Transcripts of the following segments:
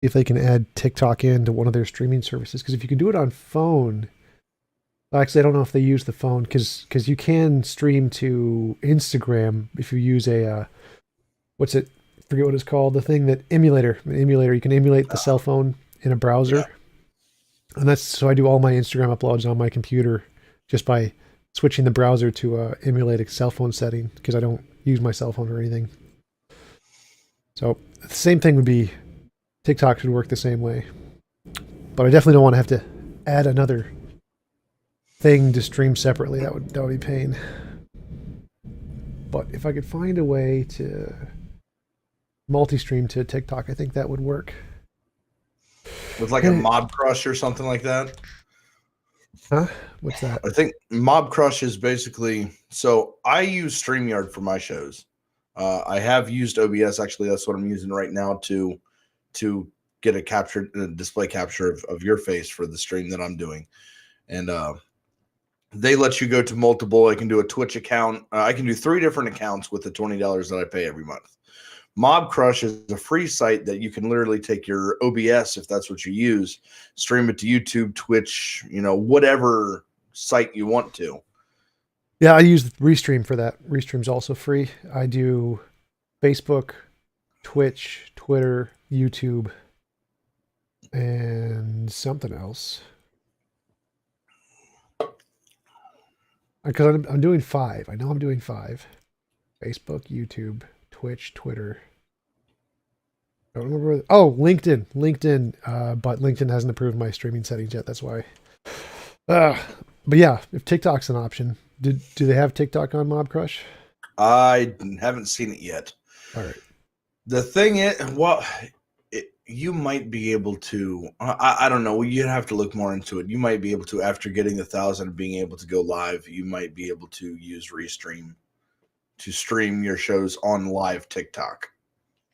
if they can add TikTok into one of their streaming services. Because if you can do it on phone, actually, I don't know if they use the phone because you can stream to Instagram if you use a what's it? Forget what it's called. The thing that emulator. You can emulate the cell phone in a Yeah. browser, and that's so I do all my Instagram uploads on my computer just by switching the browser to emulate a cell phone setting because I don't use my cell phone or anything. So the same thing would be TikTok should work the same way, but I definitely don't want to have to add another thing to stream separately. That would be pain. But if I could find a way to multi-stream to TikTok, I think that would work. With like a Mob Crush or something like that. Huh? What's that? I think Mob Crush is basically, so I use StreamYard for my shows. I have used OBS, actually. That's what I'm using right now to get a display capture of your face for the stream that I'm doing. And they let you go to multiple. I can do a Twitch account. I can do 3 different accounts with the $20 that I pay every month. Mob Crush is a free site that you can literally take your OBS, if that's what you use, stream it to YouTube, Twitch, whatever site you want to. Yeah, I use Restream for that. Restream's also free. I do Facebook, Twitch, Twitter, YouTube, and something else. Because I'm doing 5. I know I'm doing 5. Facebook, YouTube, Twitch, Twitter. I don't remember. Oh, LinkedIn. But LinkedIn hasn't approved my streaming settings yet. That's why. But yeah, if TikTok's an option, do they have TikTok on Mob Crush? I haven't seen it yet. All right. The thing is, you might be able to. I don't know. You'd have to look more into it. You might be able to, after getting 1,000, being able to go live. You might be able to use Restream to stream your shows on live TikTok.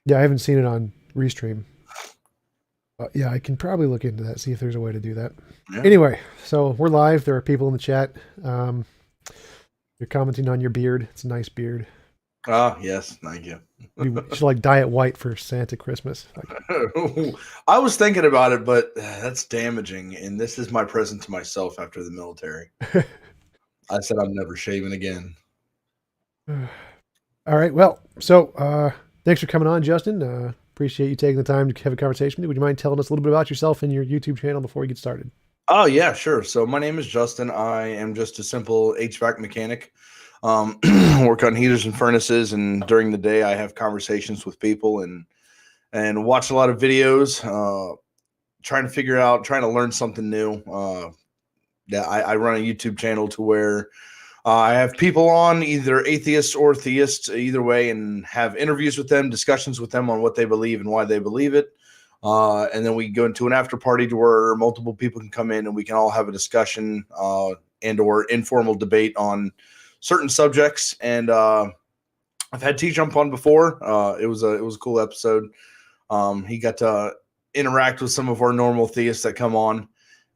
Yeah, I haven't seen it on Restream. Yeah, I can probably look into that, see if there's a way to do that. Yeah. Anyway, so we're live. There are people in the chat. You're commenting on your beard. It's a nice beard. Oh, yes. Thank you. You should like dye it white for Santa Christmas. I was thinking about it, but that's damaging. And this is my present to myself after the military. I said I'm never shaving again. All right. Well, so thanks for coming on, Justin. Appreciate you taking the time to have a conversation with me. Would you mind telling us a little bit about yourself and your YouTube channel before we get started? Oh, yeah, sure. So my name is Justin. I am just a simple HVAC mechanic. Work on heaters and furnaces, and during the day I have conversations with people and watch a lot of videos, trying to learn something new. I run a YouTube channel to where I have people on, either atheists or theists, either way, and have interviews with them, discussions with them on what they believe and why they believe it. And then we go into an after party to where multiple people can come in and we can all have a discussion and or informal debate on certain subjects. And I've had TJump on before. It was a cool episode. He got to interact with some of our normal theists that come on.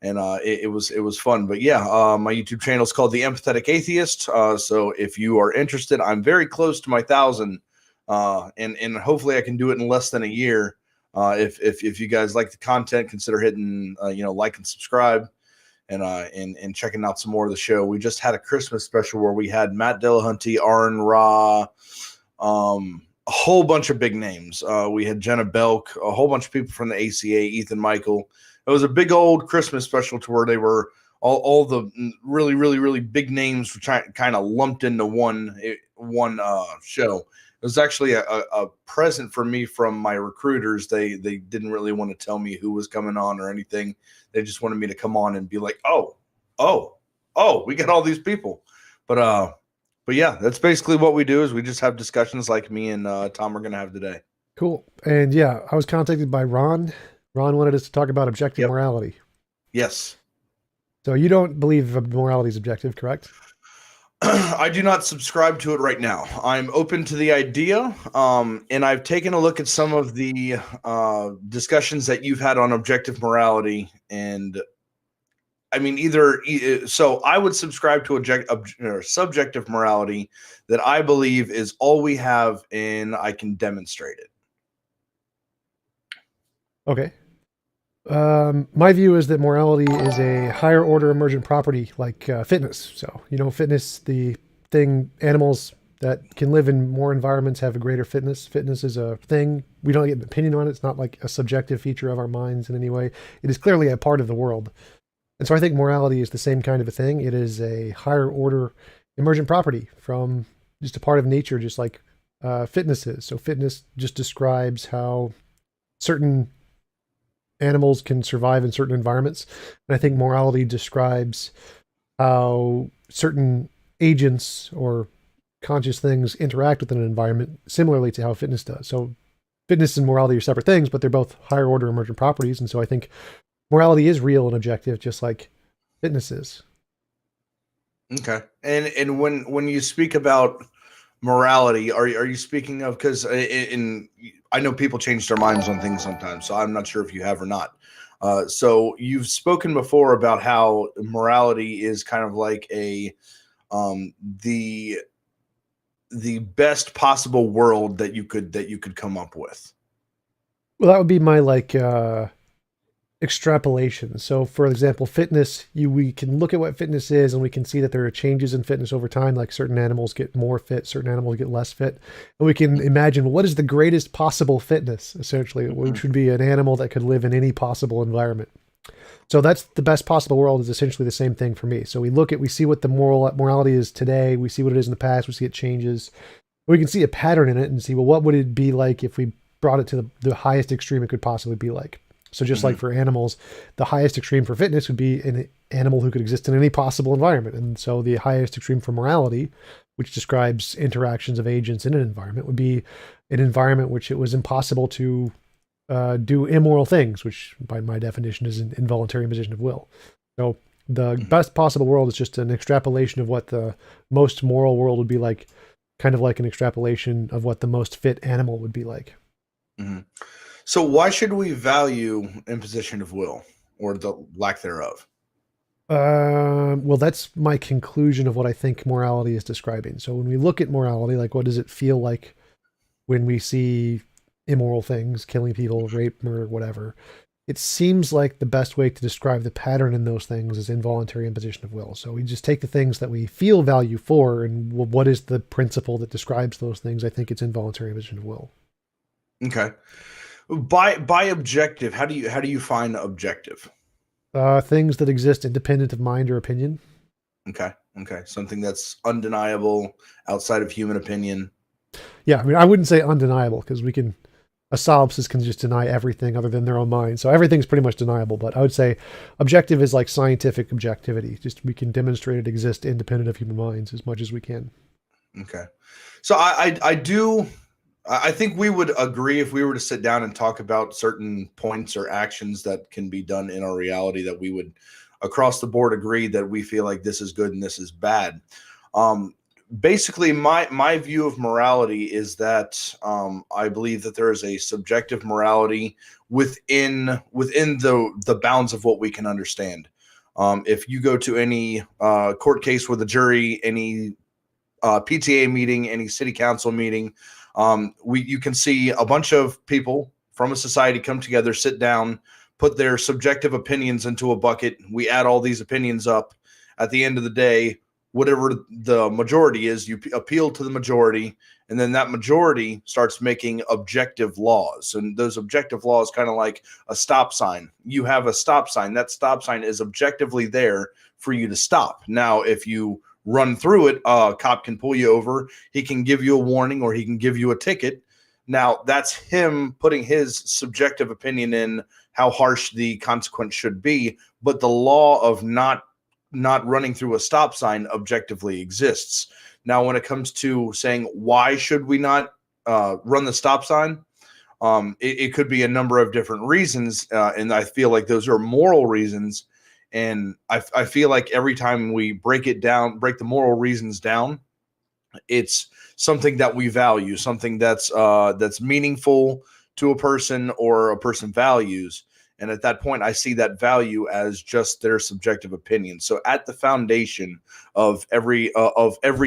And it was fun. But yeah, my YouTube channel is called The Empathetic Atheist. So if you are interested, I'm very close to my 1,000. And hopefully I can do it in less than a year. If you guys like the content, consider hitting like and subscribe and checking out some more of the show. We just had a Christmas special where we had Matt Dillahunty, Arn Ra, a whole bunch of big names. We had Jenna Belk, a whole bunch of people from the ACA, Ethan Michael. It was a big old Christmas special to where they were all the really, really, really big names kind of lumped into one show. It was actually a present for me from my recruiters. They didn't really want to tell me who was coming on or anything. They just wanted me to come on and be like, oh, we got all these people. But yeah, that's basically what we do is we just have discussions like me and Tom are going to have today. Cool. And yeah, I was contacted by Ron. Ron wanted us to talk about objective morality. Yes. So you don't believe morality is objective, correct? I do not subscribe to it right now. I'm open to the idea, and I've taken a look at some of the discussions that you've had on objective morality, and I mean, so I would subscribe to subjective morality that I believe is all we have, and I can demonstrate it. Okay. My view is that morality is a higher order emergent property like fitness. So, fitness, the thing, animals that can live in more environments have a greater fitness. Fitness is a thing. We don't get an opinion on it. It's not like a subjective feature of our minds in any way. It is clearly a part of the world. And so I think morality is the same kind of a thing. It is a higher order emergent property from just a part of nature, just like fitness is. So fitness just describes how certain animals can survive in certain environments. And I think morality describes how certain agents or conscious things interact with an environment similarly to how fitness does. So fitness and morality are separate things, but they're both higher order emergent properties. And so I think morality is real and objective, just like fitness is. Okay. And when you speak about morality, are you speaking of, because in I know people change their minds on things sometimes, so I'm not sure if you have or not. So you've spoken before about how morality is kind of like a the best possible world that you could come up with. Well, that would be my extrapolation. So, for example, fitness, we can look at what fitness is, and we can see that there are changes in fitness over time. Like certain animals get more fit, certain animals get less fit, and we can imagine what is the greatest possible fitness, essentially, which would be an animal that could live in any possible environment. So that's the best possible world is essentially the same thing for me. So we see what the morality is today. We see what it is in the past. We see it changes. We can see a pattern in it and see, well, what would it be like if we brought it to the highest extreme it could possibly be like? So just like for animals, the highest extreme for fitness would be an animal who could exist in any possible environment. And so the highest extreme for morality, which describes interactions of agents in an environment, would be an environment which it was impossible to do immoral things, which by my definition is an involuntary imposition of will. So the best possible world is just an extrapolation of what the most moral world would be like, kind of like an extrapolation of what the most fit animal would be like. Mm-hmm. So why should we value imposition of will or the lack thereof? Well, that's my conclusion of what I think morality is describing. So when we look at morality, like what does it feel like when we see immoral things, killing people, rape, murder, whatever? It seems like the best way to describe the pattern in those things is involuntary imposition of will. So we just take the things that we feel value for, and what is the principle that describes those things? I think it's involuntary imposition of will. Okay. By objective, how do you find objective? Things that exist independent of mind or opinion. Okay. Something that's undeniable outside of human opinion. Yeah, I mean, I wouldn't say undeniable because a solipsist can just deny everything other than their own mind. So everything's pretty much deniable. But I would say objective is like scientific objectivity. Just we can demonstrate it exists independent of human minds as much as we can. Okay. So I think we would agree if we were to sit down and talk about certain points or actions that can be done in our reality that we would across the board agree that we feel like this is good and this is bad. Basically, my view of morality is that I believe that there is a subjective morality within the bounds of what we can understand. If you go to any court case with a jury, any PTA meeting, any city council meeting, you can see a bunch of people from a society come together, sit down, put their subjective opinions into a bucket. We add all these opinions up. At the end of the day, whatever the majority is, you appeal to the majority, and then that majority starts making objective laws. And those objective laws, kind of like a stop sign. You have a stop sign. That stop sign is objectively there for you to stop. Now, if you run through it, a cop can pull you over. He can give you a warning or he can give you a ticket. Now, that's him putting his subjective opinion in how harsh the consequence should be. But the law of not running through a stop sign objectively exists. Now, when it comes to saying why should we not run the stop sign, it could be a number of different reasons, and I feel like those are moral reasons. And I feel like every time we break the moral reasons down, it's something that we value, something that's meaningful to a person or a person values. And at that point, I see that value as just their subjective opinion. So at the foundation of every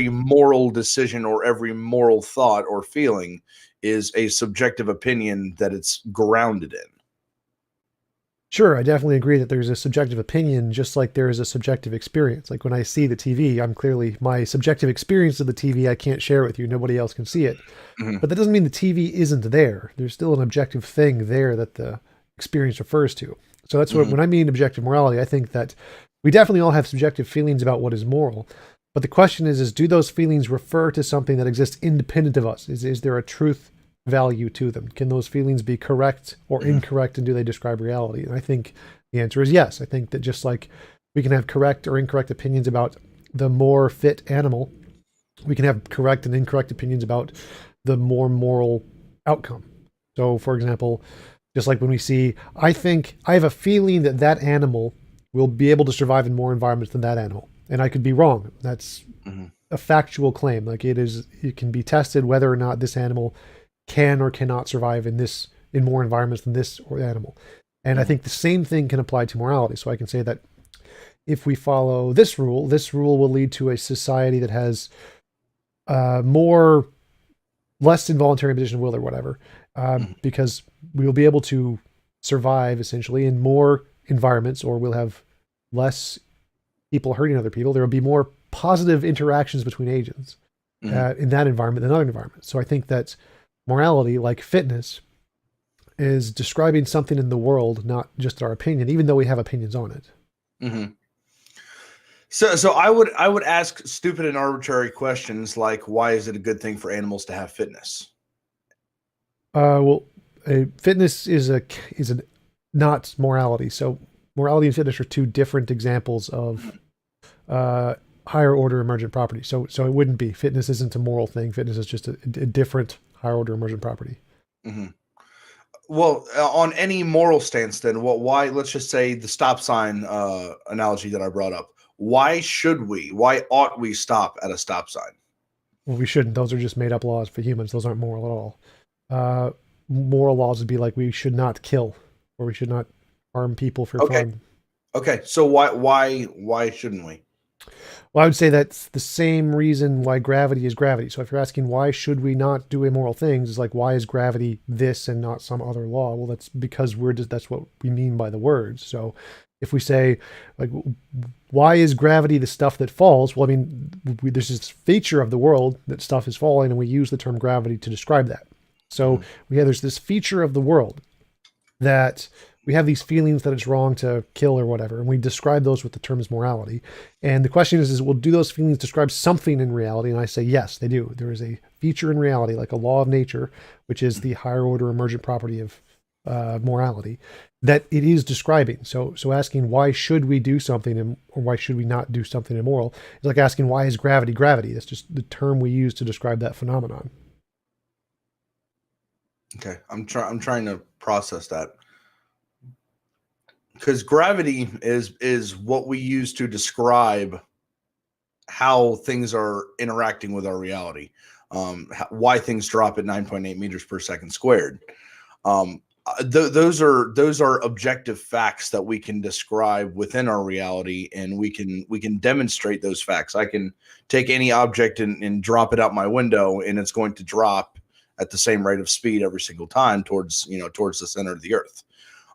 moral decision or every moral thought or feeling is a subjective opinion that it's grounded in. Sure, I definitely agree that there's a subjective opinion, just like there is a subjective experience. Like when I see the TV, I'm clearly my subjective experience of the TV. I can't share with you. Nobody else can see it. Mhm. But that doesn't mean the TV isn't there. There's still an objective thing there that the experience refers to. So that's what, Mhm. when I mean objective morality, I think that we definitely all have subjective feelings about what is moral. But the question is do those feelings refer to something that exists independent of us? Is there a truth value to them? Can those feelings be correct or Mhm. incorrect, and do they describe reality? And I think the answer is yes. I think that just like we can have correct or incorrect opinions about the more fit animal, we can have correct and incorrect opinions about the more moral outcome. So, for example, just like when we see, I think I have a feeling that that animal will be able to survive in more environments than that animal, and I could be wrong. That's Mhm. a factual claim. Like it can be tested whether or not this animal can or cannot survive in more environments than this or animal. And I Mhm. think the same thing can apply to morality. So I can say that if we follow this rule will lead to a society that has more less involuntary imposition of will or whatever, Mhm. because we will be able to survive essentially in more environments, or we'll have less people hurting other people. There will be more positive interactions between agents Mhm. in that environment than other environments. So I think that morality, like fitness, is describing something in the world, not just our opinion, even though we have opinions on it. Mhm. So I would ask stupid and arbitrary questions like, why is it a good thing for animals to have fitness? Well, fitness is a not morality. So morality and fitness are two different examples of uh, higher order emergent property. So it wouldn't be fitness isn't a moral thing. Fitness is just a different higher order emergent property. Mhm. Well, on any moral stance, then what? Why? Let's just say the stop sign analogy that I brought up. Why should we? Why ought we stop at a stop sign? Well, we shouldn't. Those are just made up laws for humans. Those aren't moral at all. Uh, Moral laws would be like we should not kill, or we should not harm people for Okay. fun. Okay. So why shouldn't we? Well, I would say that's the same reason why gravity is gravity. So if you're asking why should we not do immoral things, it's like why is gravity this and not some other law? Well, that's because that's what we mean by the words. So if we say like why is gravity the stuff that falls? Well, I mean there's this feature of the world that stuff is falling, and we use the term gravity to describe that. So Mhm. there's this feature of the world that we have these feelings that it's wrong to kill or whatever, and we describe those with the terms morality. And the question is well, do those feelings describe something in reality? And I say yes, they do. There is a feature in reality, like a law of nature, which is the higher order emergent property of morality, that it is describing. So asking why should we do something or why should we not do something immoral is like asking why is gravity gravity. That's just the term we use to describe that phenomenon. Okay. I'm trying to process that because gravity is what we use to describe how things are interacting with our reality. Why things drop at 9.8 meters per second squared. Those are objective facts that we can describe within our reality, and we can demonstrate those facts. I can take any object and drop it out my window, and it's going to drop at the same rate of speed every single time towards the center of the earth.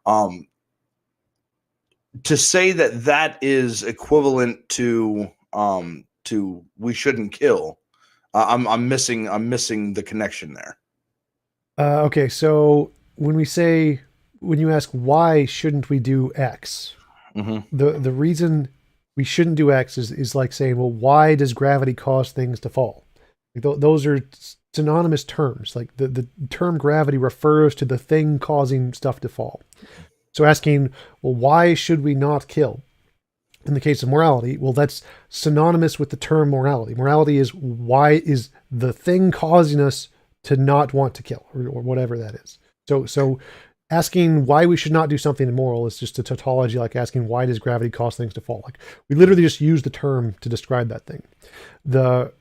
Um, to say that that is equivalent to we shouldn't kill, I'm missing the connection there. Okay, so when you ask why shouldn't we do X, Hmm. the reason we shouldn't do X is like saying, well, why does gravity cause things to fall? Like those are synonymous terms. Like the term gravity refers to the thing causing stuff to fall. So asking, well, why should we not kill? In the case of morality, well, that's synonymous with the term morality. Morality is why is the thing causing us to not want to kill, or whatever that is. So asking why we should not do something immoral is just a tautology, like asking why does gravity cause things to fall. Like we literally just use the term to describe that thing. The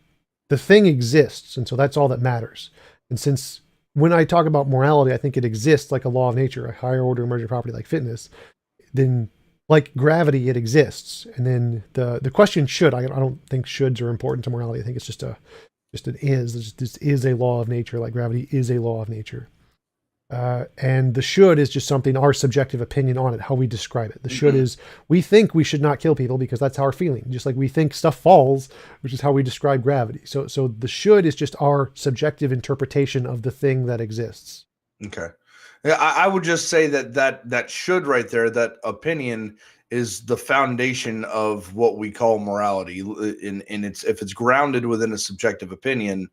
the thing exists, and so that's all that matters. And since when I talk about morality, I think it exists like a law of nature, a higher order emergent property like fitness, then like gravity, it exists. And then the question should, I don't think shoulds are important to morality. I think it's just an is. This is a law of nature, like gravity is a law of nature. And the should is just something, our subjective opinion on it, how we describe it. The should is, we think we should not kill people because that's how we're feeling. Just like we think stuff falls, which is how we describe gravity. So the should is just our subjective interpretation of the thing that exists. Okay. Yeah, I would just say that should right there, that opinion is the foundation of what we call morality. In its, if it's grounded within a subjective opinion,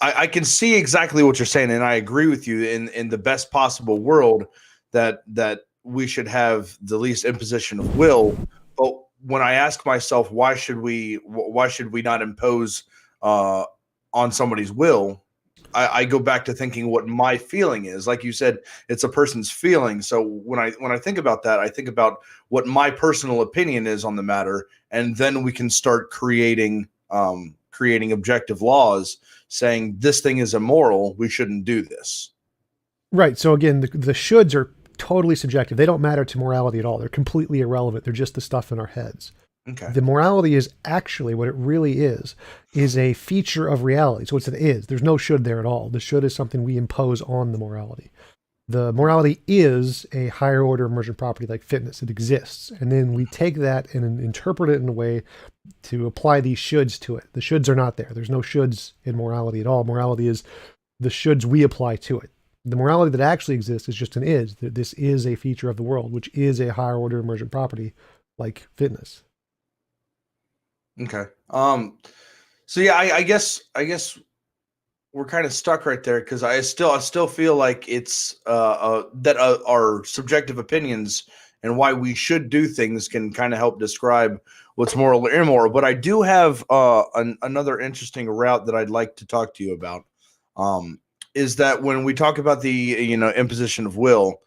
I can see exactly what you're saying, and I agree with you. In the best possible world, that we should have the least imposition of will. But when I ask myself, why should we not impose on somebody's will, I go back to thinking what my feeling is. Like you said, it's a person's feeling. So when I think about that, I think about what my personal opinion is on the matter, and then we can start creating objective laws saying this thing is immoral, we shouldn't do this. Right. So again, the shoulds are totally subjective. They don't matter to morality at all. They're completely irrelevant. They're just the stuff in our heads. Okay. The morality is actually what it really is a feature of reality. So it's an is. There's no should there at all. The should is something we impose on the morality. The morality is a higher order emergent property like fitness. It exists. And then we take that and interpret it in a way to apply these shoulds to it. The shoulds are not there. There's no shoulds in morality at all. Morality is the shoulds we apply to it. The morality that actually exists is just an is. This is a feature of the world, which is a higher order emergent property like fitness. Okay. So yeah, I guess we're kind of stuck right there, because I still feel like it's that our subjective opinions and why we should do things can kind of help describe what's moral or immoral. But I do have another interesting route that I'd like to talk to you about. Is that when we talk about the imposition of will,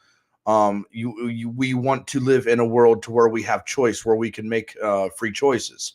we want to live in a world to where we have choice, where we can make free choices.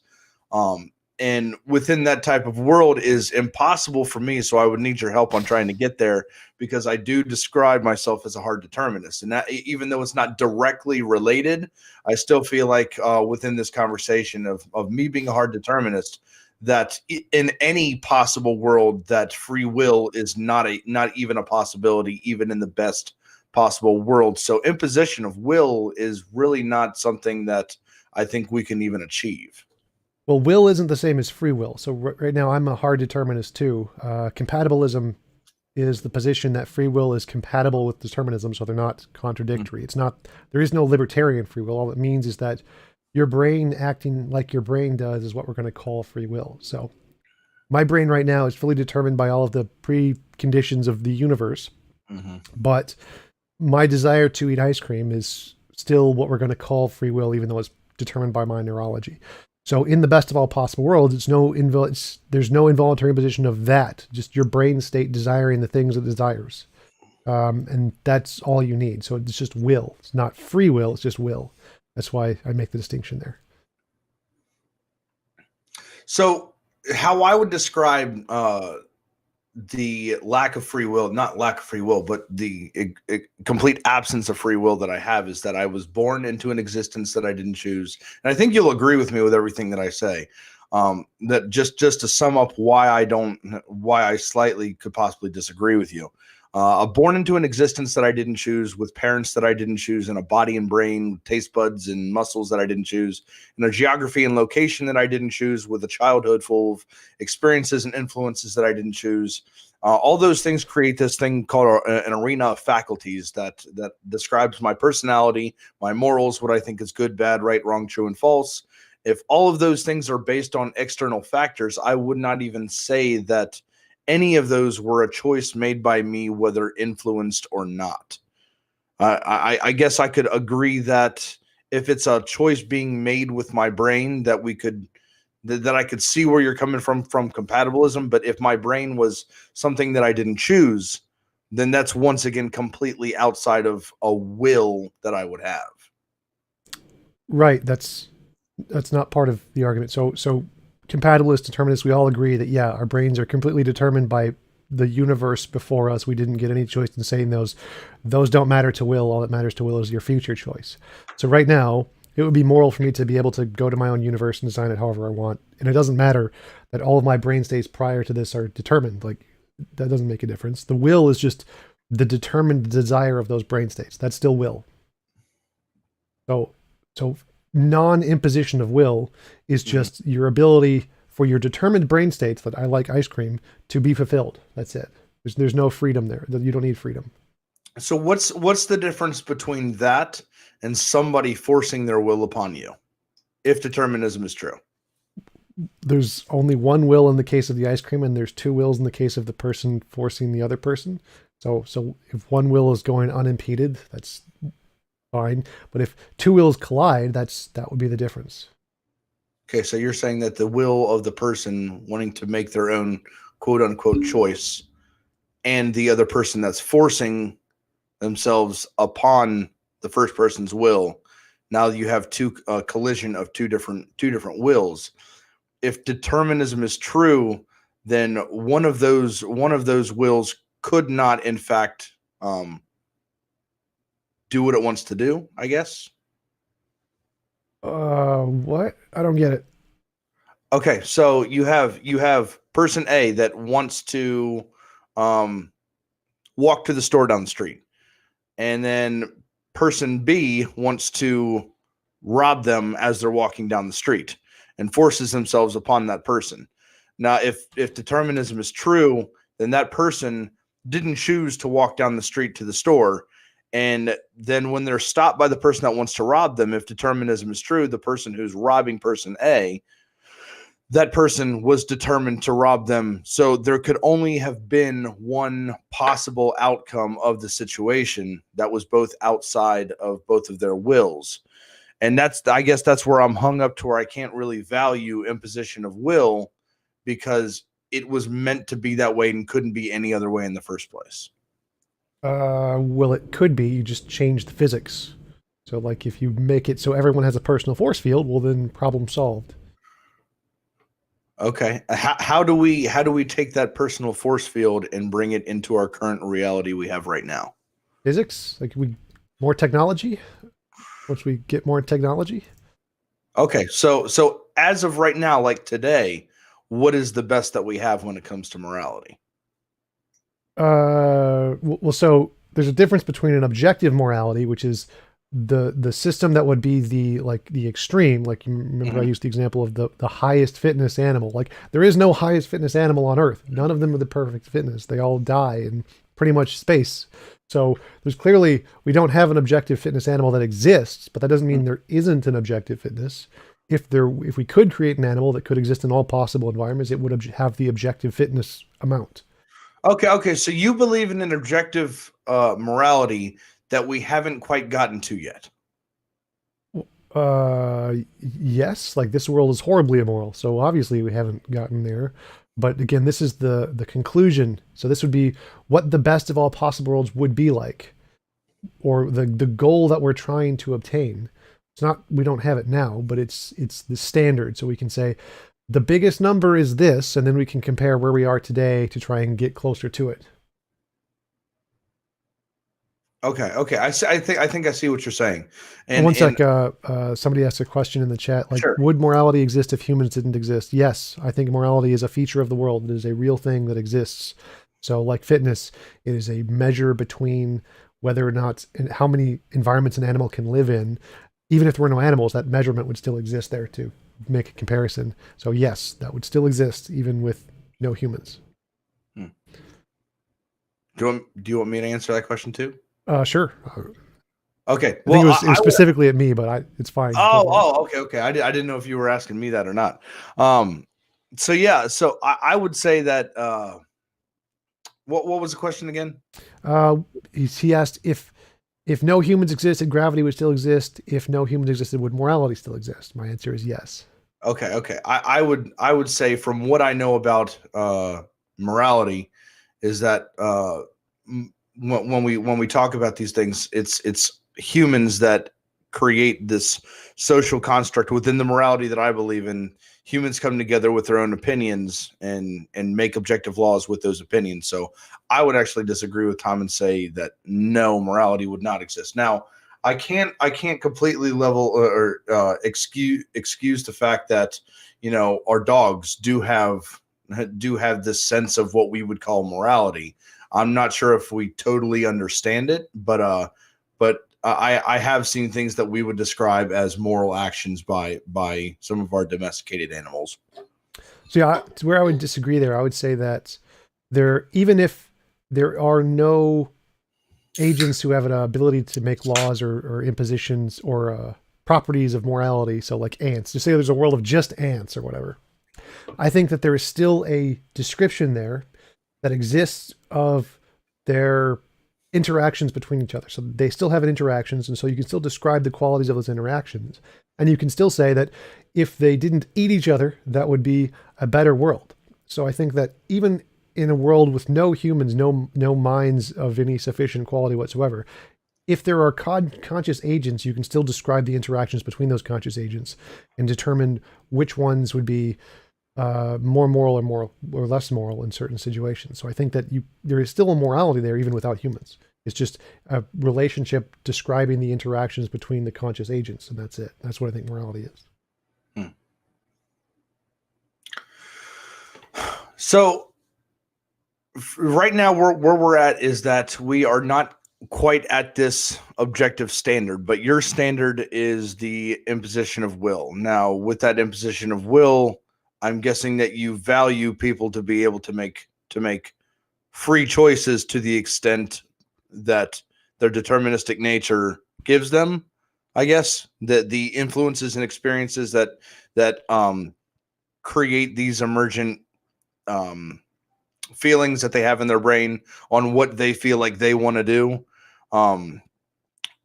And within that type of world is impossible for me. So I would need your help on trying to get there, because I do describe myself as a hard determinist. And that, even though it's not directly related, I still feel like within this conversation of me being a hard determinist, that in any possible world, that free will is not even a possibility, even in the best possible world. So imposition of will is really not something that I think we can even achieve. Well, will isn't the same as free will. So right now I'm a hard determinist too. Compatibilism is the position that free will is compatible with determinism, so they're not contradictory. It's not, there is no libertarian free will. All it means is that your brain acting like your brain does is what we're going to call free will. So my brain right now is fully determined by all of the preconditions of the universe, but my desire to eat ice cream is still what we're going to call free will, even though it's determined by my neurology. So in the best of all possible worlds, there's no involuntary imposition of that, just your brain state desiring the things it desires. And that's all you need. So it's just will. It's not free will, it's just will. That's why I make the distinction there. So how I would describe the lack of free will, not lack of free will, but the complete absence of free will that I have, is that I was born into an existence that I didn't choose. And I think you'll agree with me with everything that I say. That just to sum up why I slightly could possibly disagree with you. Born into an existence that I didn't choose, with parents that I didn't choose, and a body and brain, taste buds and muscles that I didn't choose, and a geography and location that I didn't choose, with a childhood full of experiences and influences that I didn't choose. All those things create this thing called an arena of faculties that describes my personality, my morals, what I think is good, bad, right, wrong, true, and false. If all of those things are based on external factors, I would not even say that any of those were a choice made by me, whether influenced or not. I guess I could agree that if it's a choice being made with my brain, that I could see where you're coming from compatibilism. But if my brain was something that I didn't choose, then that's once again completely outside of a will that I would have. Right. That's not part of the argument. So compatibilist determinists, we all agree that, yeah, our brains are completely determined by the universe before us. We didn't get any choice in saying those don't matter to will. All that matters to will is your future choice. So right now, it would be moral for me to be able to go to my own universe and design it however I want. And it doesn't matter that all of my brain states prior to this are determined. Like, that doesn't make a difference. The will is just the determined desire of those brain states. That's still will. So non-imposition of will is just your ability for your determined brain states that I like ice cream to be fulfilled. That's it. There's no freedom there. You don't need freedom. So what's the difference between that and somebody forcing their will upon you, if determinism is true? There's only one will in the case of the ice cream, and there's two wills in the case of the person forcing the other person. So if one will is going unimpeded, that's fine. But if two wills collide, that would be the difference. Okay, so you're saying that the will of the person wanting to make their own quote unquote choice and the other person that's forcing themselves upon the first person's will, now you have collision of two different wills. If determinism is true, then one of those wills could not, in fact, do what it wants to do, I guess. What? I don't get it. Okay, so you have person A that wants to walk to the store down the street, and then person B wants to rob them as they're walking down the street and forces themselves upon that person. Now, if determinism is true, then that person didn't choose to walk down the street to the store. And then when they're stopped by the person that wants to rob them, if determinism is true, the person who's robbing person A, that person was determined to rob them. So there could only have been one possible outcome of the situation that was both outside of both of their wills. And I guess that's where I'm hung up to, where I can't really value imposition of will, because it was meant to be that way and couldn't be any other way in the first place. Well, it could be. You just change the physics. So like if you make it so everyone has a personal force field, well, then problem solved. Okay. How do we take that personal force field and bring it into our current reality we have right now? Physics? Like more technology? Once we get more technology? Okay. So as of right now, like today, what is the best that we have when it comes to morality? Well, so there's a difference between an objective morality, which is the system that would be the extreme. Like, you remember I used the example of the highest fitness animal. Like, there is no highest fitness animal on Earth. None of them are the perfect fitness. They all die in pretty much space. So there's clearly, we don't have an objective fitness animal that exists, but that doesn't mean there isn't an objective fitness. If we could create an animal that could exist in all possible environments, it would have the objective fitness amount. Okay. So you believe in an objective morality that we haven't quite gotten to yet. Yes, like this world is horribly immoral, so obviously we haven't gotten there. But again, this is the conclusion. So this would be what the best of all possible worlds would be like, or the goal that we're trying to obtain. It's not, we don't have it now, but it's the standard. So we can say the biggest number is this, and then we can compare where we are today to try and get closer to it. Okay. I think I see what you're saying. And one sec, somebody asked a question in the chat, like, sure. Would morality exist if humans didn't exist? Yes, I think morality is a feature of the world. It is a real thing that exists. So like fitness, it is a measure between whether or not, and how many environments an animal can live in. Even if there were no animals, that measurement would still exist there to make a comparison. So yes, that would still exist even with no humans. Do you want me to answer that question too? Sure. Okay. Well, I think it was specifically at me, but it's fine. Okay. I didn't know if you were asking me that or not. So yeah. So I would say that. What was the question again? He asked if no humans existed, gravity would still exist. If no humans existed, would morality still exist? My answer is yes. Okay. I would say, from what I know about morality, is that when we talk about these things, it's humans that create this social construct within the morality that I believe in. Humans come together with their own opinions and make objective laws with those opinions. So I would actually disagree with Tom and say that no, morality would not exist. Now, I can't completely level or excuse the fact that, you know, our dogs do have this sense of what we would call morality. I'm not sure if we totally understand it, but I have seen things that we would describe as moral actions by some of our domesticated animals. So yeah, where I would disagree there, I would say that even if there are no agents who have an ability to make laws or impositions or properties of morality, so like ants, just say there's a world of just ants or whatever, I think that there is still a description there that exists of their interactions between each other. So they still have interactions, and so you can still describe the qualities of those interactions. And you can still say that if they didn't eat each other, that would be a better world. So I think that even in a world with no humans, no minds of any sufficient quality whatsoever, if there are conscious agents, you can still describe the interactions between those conscious agents and determine which ones would be more moral or less moral in certain situations. So I think that there is still a morality there even without humans. It's just a relationship describing the interactions between the conscious agents, and that's it. That's what I think morality is. So right now where we're at is that we are not quite at this objective standard, but your standard is the imposition of will. Now, with that imposition of will, I'm guessing that you value people to be able to make free choices to the extent that their deterministic nature gives them. I guess that the influences and experiences that create these emergent feelings that they have in their brain on what they feel like they want to do,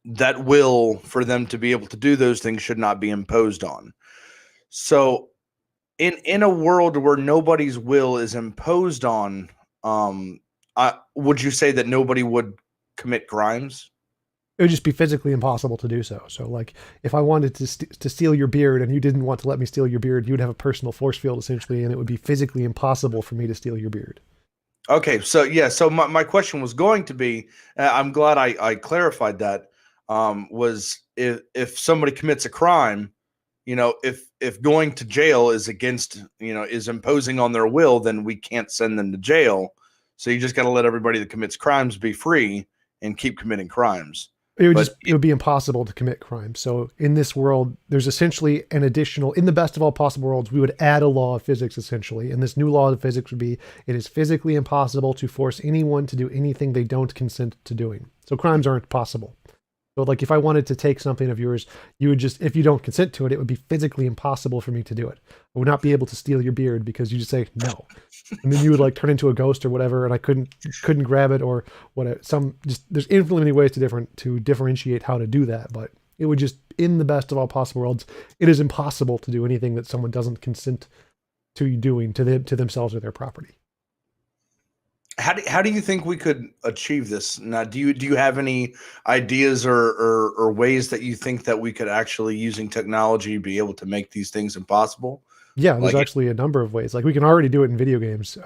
that will for them to be able to do those things should not be imposed on. So in a world where nobody's will is imposed on, would you say that nobody would commit crimes? It would just be physically impossible to do so. So like if I wanted to steal your beard and you didn't want to let me steal your beard, you'd have a personal force field essentially, and it would be physically impossible for me to steal your beard. Okay. So yeah. So my question was going to be, I'm glad I clarified that, was if somebody commits a crime, if going to jail is against, is imposing on their will, then we can't send them to jail. So you just got to let everybody that commits crimes be free and keep committing crimes. It would be impossible to commit crimes. So in this world, there's essentially an additional, in the best of all possible worlds, we would add a law of physics essentially. And this new law of physics would be, it is physically impossible to force anyone to do anything they don't consent to doing. So crimes aren't possible. So like if I wanted to take something of yours, you would just, if you don't consent to it, it would be physically impossible for me to do it. I would not be able to steal your beard because you just say no. And then you would like turn into a ghost or whatever, and I couldn't grab it or whatever. There's infinitely many ways to differentiate how to do that, but it would just, in the best of all possible worlds, it is impossible to do anything that someone doesn't consent to you doing to themselves or their property. How do you think we could achieve this? Now, do you have any ideas or ways that you think that we could actually, using technology, be able to make these things impossible? Yeah, there's actually a number of ways. Like we can already do it in video games,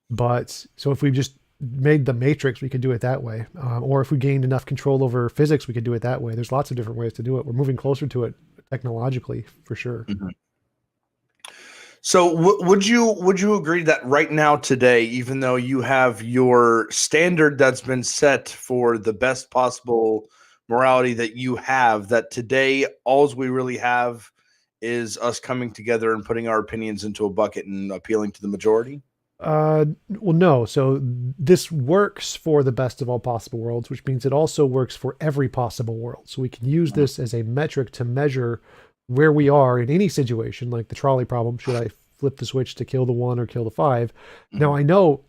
but so if we just made the Matrix, we could do it that way. Or if we gained enough control over physics, we could do it that way. There's lots of different ways to do it. We're moving closer to it technologically, for sure. Mm-hmm. So would you agree that right now today, even though you have your standard that's been set for the best possible morality that you have, that today all we really have is us coming together and putting our opinions into a bucket and appealing to the majority? Well, no. So this works for the best of all possible worlds, which means it also works for every possible world. So we can use this as a metric to measure where we are in any situation, like the trolley problem. Should I flip the switch to kill the 1 or kill the 5? Now I know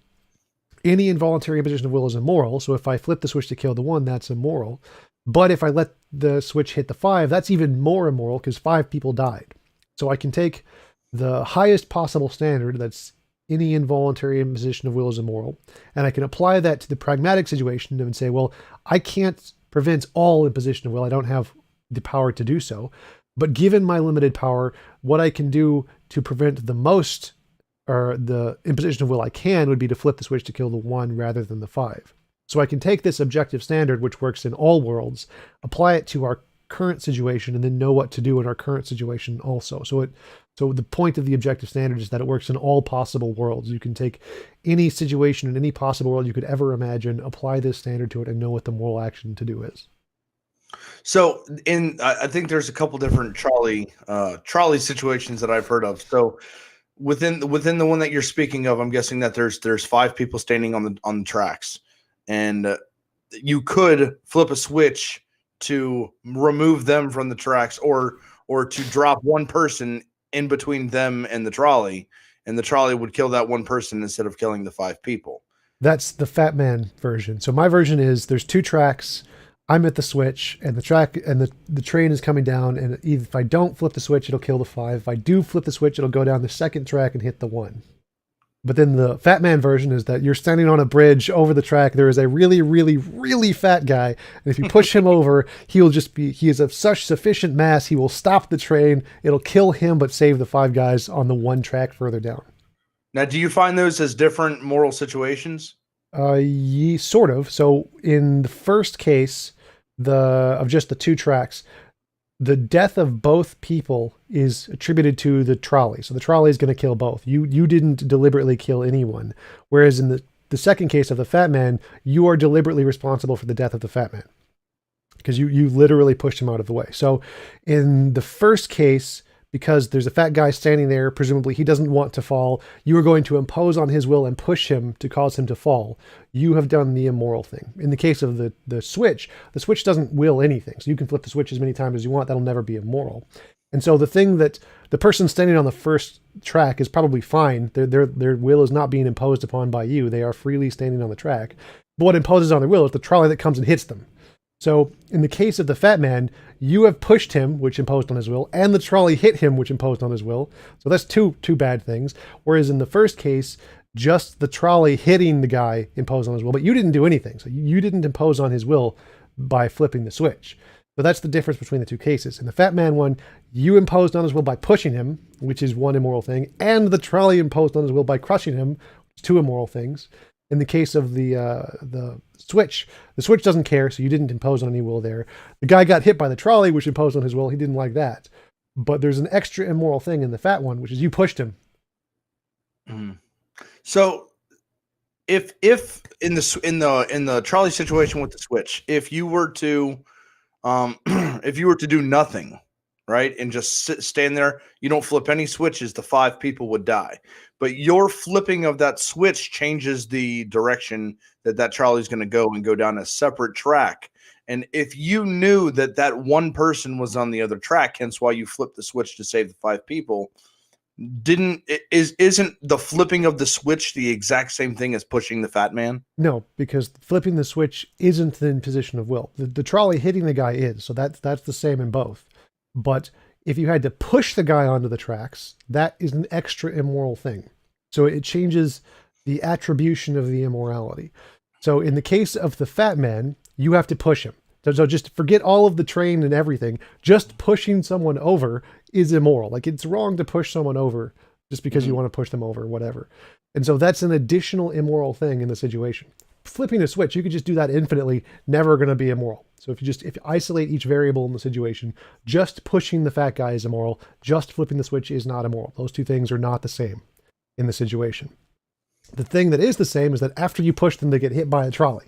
any involuntary imposition of will is immoral. So if I flip the switch to kill the 1, that's immoral. But if I let the switch hit the 5, that's even more immoral because 5 people died. So I can take the highest possible standard, that's any involuntary imposition of will is immoral, and I can apply that to the pragmatic situation and say, well, I can't prevent all imposition of will. I don't have the power to do so. But given my limited power, what I can do to prevent the most, or the imposition of will I can, would be to flip the switch to kill the 1 rather than the 5. So I can take this objective standard, which works in all worlds, apply it to our current situation and then know what to do in our current situation also. So the point of the objective standard is that it works in all possible worlds. You can take any situation in any possible world you could ever imagine, apply this standard to it, and know what the moral action to do is. So I think there's a couple different trolley situations that I've heard of. So within the one that you're speaking of, I'm guessing that there's 5 people standing on the tracks, and you could flip a switch to remove them from the tracks, or to drop one person in between them and the trolley would kill that one person instead of killing the 5 people. That's the Fat Man version. So my version is there's 2 tracks. I'm at the switch, and the track and the train is coming down, and if I don't flip the switch, it'll kill the 5. If I do flip the switch, it'll go down the second track and hit the 1. But then the Fat Man version is that you're standing on a bridge over the track. There is a really, really, really fat guy, and if you push him over, he is of such sufficient mass, he will stop the train. It'll kill him, but save the 5 guys on the 1 track further down. Now, do you find those as different moral situations? Sort of. So in the first case, of just the 2 tracks, the death of both people is attributed to the trolley. So the trolley is going to kill both. You didn't deliberately kill anyone. Whereas in the second case of the Fat Man, you are deliberately responsible for the death of the Fat Man, because you literally pushed him out of the way. So in the first case, because there's a fat guy standing there, presumably he doesn't want to fall, you are going to impose on his will and push him to cause him to fall. You have done the immoral thing. In the case of the switch doesn't will anything. So you can flip the switch as many times as you want. That'll never be immoral. And so the thing that the person standing on the first track is probably fine. Their will is not being imposed upon by you. They are freely standing on the track. But what imposes on their will is the trolley that comes and hits them. So in the case of the Fat Man, you have pushed him, which imposed on his will, and the trolley hit him, which imposed on his will. So that's two bad things. Whereas in the first case, just the trolley hitting the guy imposed on his will, but you didn't do anything. So you didn't impose on his will by flipping the switch. So that's the difference between the 2 cases. In the Fat Man one, you imposed on his will by pushing him, which is one immoral thing, and the trolley imposed on his will by crushing him, which is 2 immoral things. In the case of the switch doesn't care, so you didn't impose on any will there. The guy got hit by the trolley, which imposed on his will. He didn't like that. But there's an extra immoral thing in the Fat one, which is you pushed him. Mm. So if in the trolley situation with the switch, if you were to do nothing, right, and just stand there, you don't flip any switches, the 5 people would die. But your flipping of that switch changes the direction that trolley is going to go, and go down a separate track. And if you knew that one person was on the other track, hence why you flipped the switch to save the 5 people, isn't the flipping of the switch the exact same thing as pushing the Fat Man? No, because flipping the switch isn't the imposition of will. The trolley hitting the guy is, so that's the same in both. But if you had to push the guy onto the tracks, that is an extra immoral thing. So it changes the attribution of the immorality. So in the case of the Fat Man, you have to push him. So just forget all of the train and everything. Just pushing someone over is immoral. Like, it's wrong to push someone over just because you want to push them over, whatever. And so that's an additional immoral thing in the situation. Flipping a switch, you could just do that infinitely, never going to be immoral. So if you isolate each variable in the situation, just pushing the fat guy is immoral. Just flipping the switch is not immoral. Those 2 things are not the same in the situation. The thing that is the same is that after you push them, they get hit by a trolley.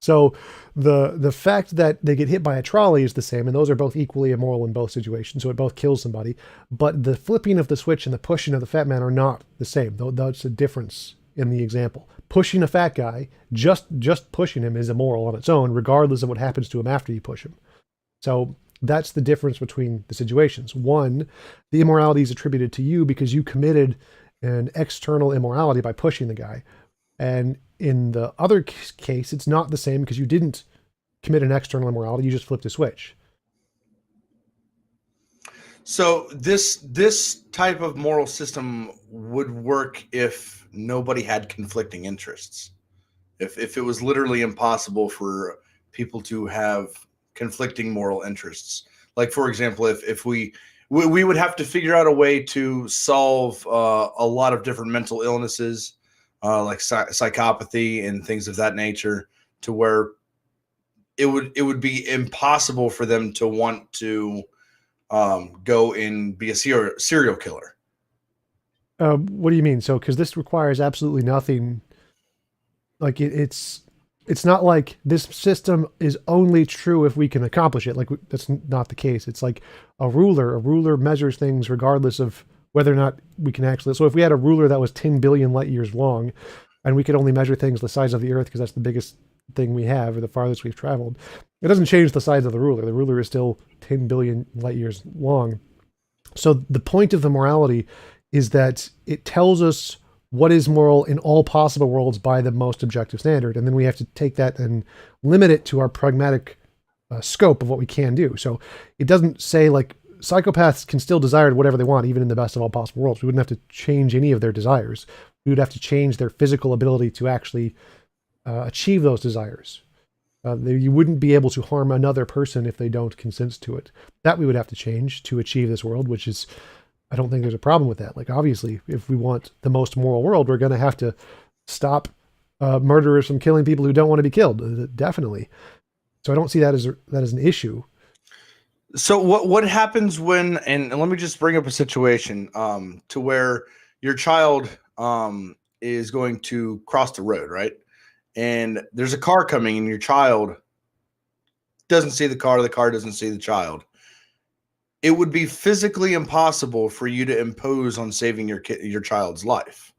So the fact that they get hit by a trolley is the same, and those are both equally immoral in both situations, so it both kills somebody. But the flipping of the switch and the pushing of the Fat Man are not the same. That's a difference in the example. Pushing a fat guy, just pushing him, is immoral on its own, regardless of what happens to him after you push him. So that's the difference between the situations. One, the immorality is attributed to you because you committed an external immorality by pushing the guy. And in the other case, it's not the same because you didn't commit an external immorality, you just flipped a switch. So this type of moral system would work if nobody had conflicting interests. If it was literally impossible for people to have conflicting moral interests. Like, for example, if we would have to figure out a way to solve a lot of different mental illnesses, like psychopathy and things of that nature, to where it would be impossible for them to want to go and be a serial killer. What do you mean? So, because this requires absolutely nothing. Like it's not like this system is only true if we can accomplish it. Like that's not the case. It's like a ruler. A ruler measures things regardless of whether or not we can actually. So if we had a ruler that was 10 billion light years long, and we could only measure things the size of the Earth because that's the biggest thing we have or the farthest we've traveled, it doesn't change the size of the ruler. The ruler is still 10 billion light years long. So the point of the morality is that it tells us what is moral in all possible worlds by the most objective standard. And then we have to take that and limit it to our pragmatic scope of what we can do. So it doesn't say like psychopaths can still desire whatever they want, even in the best of all possible worlds. We wouldn't have to change any of their desires. We would have to change their physical ability to actually achieve those desires. You wouldn't be able to harm another person if they don't consent to it. That we would have to change to achieve this world, which is, I don't think there's a problem with that. Like, obviously, if we want the most moral world, we're going to have to stop murderers from killing people who don't want to be killed. Definitely. So I don't see that as an issue. So what happens when, and let me just bring up a situation to where your child is going to cross the road, right? And there's a car coming and your child doesn't see the car doesn't see the child. It would be physically impossible for you to impose on saving your child's life.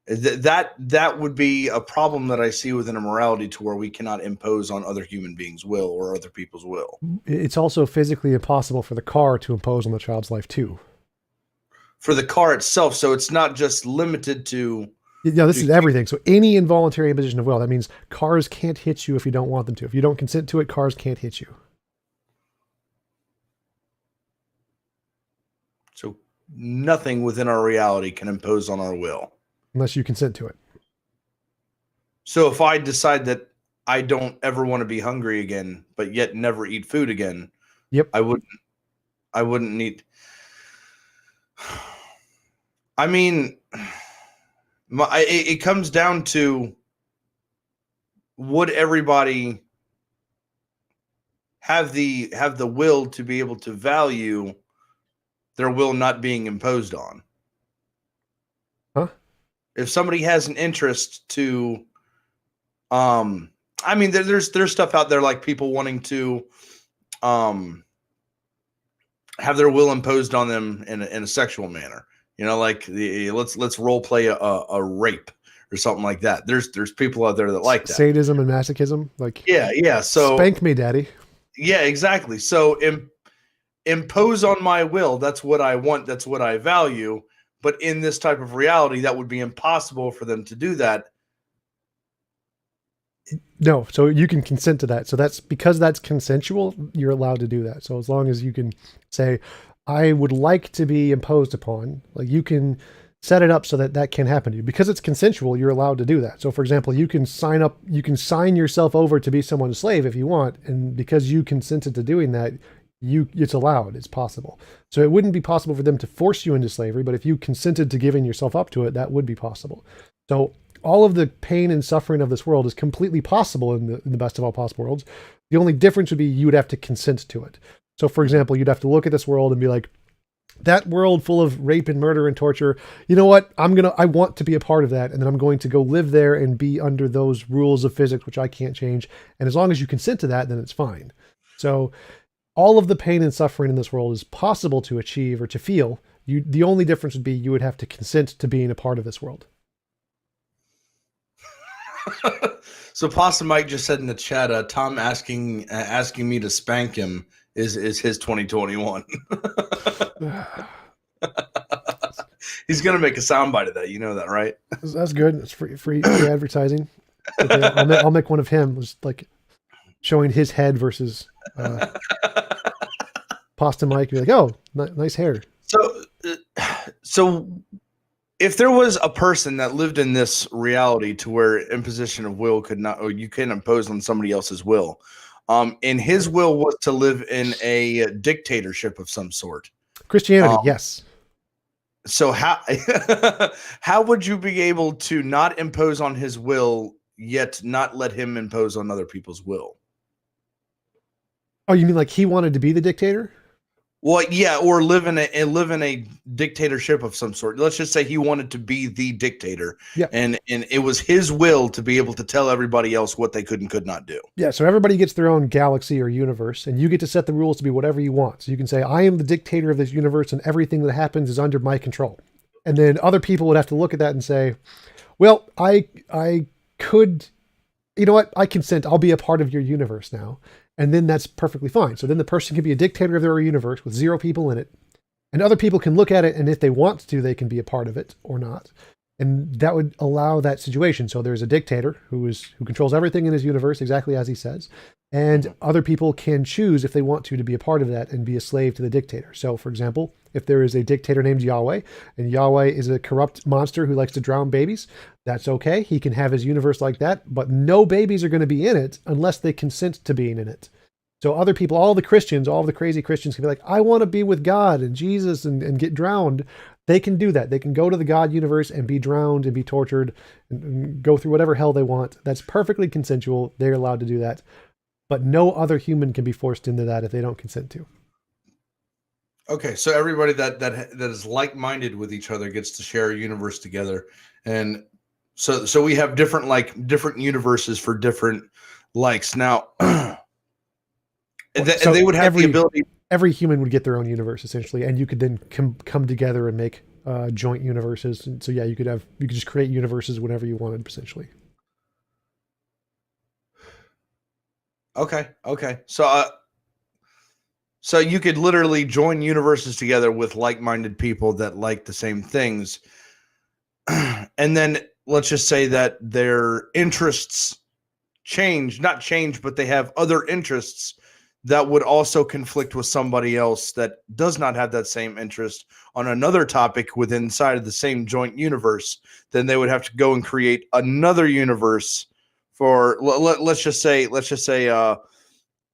That would be a problem that I see within a morality to where we cannot impose on other human beings' will or other people's will. It's also physically impossible for the car to impose on the child's life too. For the car itself, so it's not just limited to... Yeah, this is everything. So any involuntary imposition of will, that means cars can't hit you if you don't want them to. If you don't consent to it, cars can't hit you. So nothing within our reality can impose on our will. Unless you consent to it. So if I decide that I don't ever want to be hungry again, but yet never eat food again, yep, I wouldn't need... I mean, it comes down to, would everybody have the will to be able to value their will not being imposed on? Huh? If somebody has an interest to, I mean, there's stuff out there like people wanting to, have their will imposed on them in a sexual manner. You know, like let's role play a rape or something like that. There's people out there that like that. Sadism and masochism, like yeah. So spank me, daddy. Yeah, exactly. So impose on my will. That's what I want. That's what I value. But in this type of reality, that would be impossible for them to do that. No, so you can consent to that. So that's because that's consensual, you're allowed to do that. So as long as you can say, I would like to be imposed upon, like you can set it up so that that can happen to you. Because it's consensual, you're allowed to do that. So for example, you can sign yourself over to be someone's slave if you want. And because you consented to doing that, it's allowed, it's possible. So it wouldn't be possible for them to force you into slavery, but if you consented to giving yourself up to it, that would be possible. So all of the pain and suffering of this world is completely possible in the best of all possible worlds. The only difference would be you would have to consent to it. So for example, you'd have to look at this world and be like, that world full of rape and murder and torture, you know what? I want to be a part of that. And then I'm going to go live there and be under those rules of physics, which I can't change. And as long as you consent to that, then it's fine. So all of the pain and suffering in this world is possible to achieve or to feel. The only difference would be you would have to consent to being a part of this world. So Pasta Mike just said in the chat, Tom asking me to spank him is his 2021. He's gonna make a soundbite of that. You know that, right? That's good. It's free advertising. Okay, I'll make one of him, just like showing his head versus Pasta Mike. Be like, oh, nice hair. So if there was a person that lived in this reality to where imposition of will could not, or you can impose on somebody else's will, and his will was to live in a dictatorship of some sort. Christianity, yes. So how would you be able to not impose on his will, yet not let him impose on other people's will? Oh, you mean like he wanted to be the dictator? Well, yeah, or live in a dictatorship of some sort. Let's just say he wanted to be the dictator, Yeah. and it was his will to be able to tell everybody else what they could and could not do. Yeah, so everybody gets their own galaxy or universe, and you get to set the rules to be whatever you want. So you can say, I am the dictator of this universe, and everything that happens is under my control. And then other people would have to look at that and say, well, I could, you know what, I consent, I'll be a part of your universe now. And then that's perfectly fine. So then the person can be a dictator of their universe with 0 people in it. And other people can look at it, and if they want to, they can be a part of it or not. And that would allow that situation. So there's a dictator who controls everything in his universe exactly as he says. And other people can choose if they want to be a part of that and be a slave to the dictator. So, for example, if there is a dictator named Yahweh, and Yahweh is a corrupt monster who likes to drown babies, that's okay. He can have his universe like that, but no babies are going to be in it unless they consent to being in it. So other people, all the Christians, all the crazy Christians can be like, I want to be with God and Jesus and get drowned. They can do that. They can go to the God universe and be drowned and be tortured and go through whatever hell they want. That's perfectly consensual. They're allowed to do that. But no other human can be forced into that if they don't consent to. Okay, so everybody that is like-minded with each other gets to share a universe together, and so we have different universes for different likes. Now, So they would have the ability. Every human would get their own universe essentially, and you could then come together and make joint universes. And so yeah, you could just create universes whenever you wanted essentially. Okay. So you could literally join universes together with like-minded people that like the same things. And then let's just say that their interests not change, but they have other interests that would also conflict with somebody else that does not have that same interest on another topic within inside of the same joint universe. Then they would have to go and create another universe for, let's just say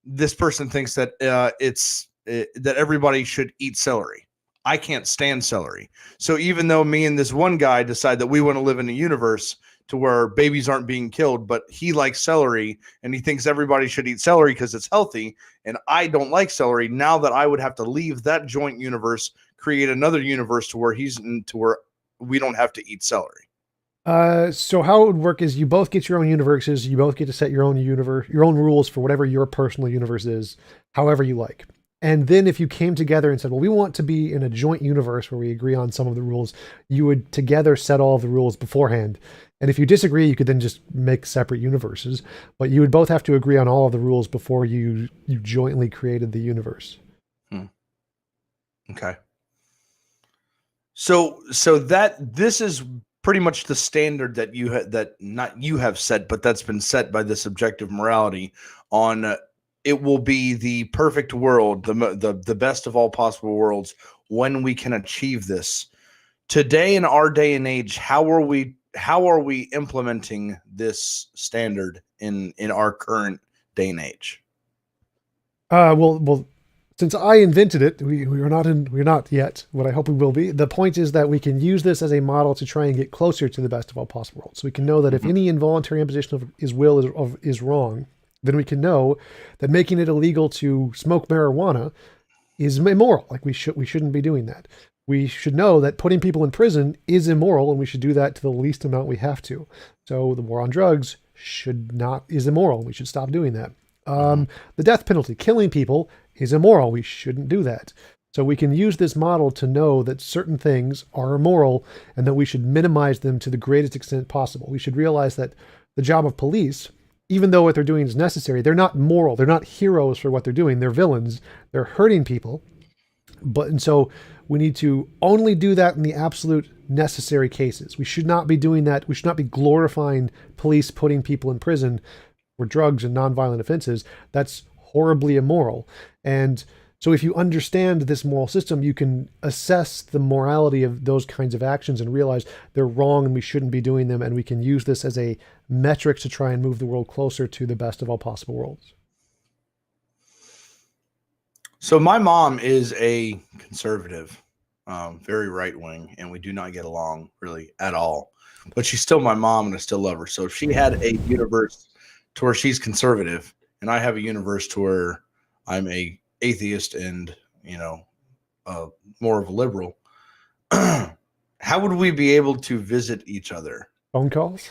this person thinks that that everybody should eat celery. I can't stand celery. So even though me and this one guy decide that we want to live in a universe to where babies aren't being killed, but he likes celery and he thinks everybody should eat celery because it's healthy, and I don't like celery, now that I would have to leave that joint universe, create another universe to where we don't have to eat celery. So how it would work is you both get your own universes. You both get to set your own universe, your own rules for whatever your personal universe is, however you like. And then if you came together and said, well, we want to be in a joint universe where we agree on some of the rules, you would together set all of the rules beforehand. And if you disagree, you could then just make separate universes, but you would both have to agree on all of the rules before you jointly created the universe. Okay. So this is pretty much the standard that you have set, but that's been set by this objective morality on it will be the perfect world, the best of all possible worlds when we can achieve this. Today in our day and age, how are we implementing this standard in our current day and age? Well, since I invented it, we're not yet. What I hope we will be. The point is that we can use this as a model to try and get closer to the best of all possible worlds. So we can know that if any involuntary imposition of his will is wrong, then we can know that making it illegal to smoke marijuana is immoral. Like we shouldn't be doing that. We should know that putting people in prison is immoral, and we should do that to the least amount we have to. So the war on drugs is immoral. We should stop doing that. The death penalty, killing people, is immoral. We shouldn't do that. So we can use this model to know that certain things are immoral and that we should minimize them to the greatest extent possible. We should realize that the job of police, even though what they're doing is necessary, they're not moral. They're not heroes for what they're doing. They're villains. They're hurting people. And so we need to only do that in the absolute necessary cases. We should not be doing that. We should not be glorifying police putting people in prison for drugs and nonviolent offenses. That's horribly immoral. And so if you understand this moral system, you can assess the morality of those kinds of actions and realize they're wrong and we shouldn't be doing them. And we can use this as a metric to try and move the world closer to the best of all possible worlds. So my mom is a conservative, very right-wing, and we do not get along really at all. But she's still my mom, and I still love her. So if she had a universe to where she's conservative, and I have a universe to where I'm a atheist and, more of a liberal. How would we be able to visit each other? Phone calls.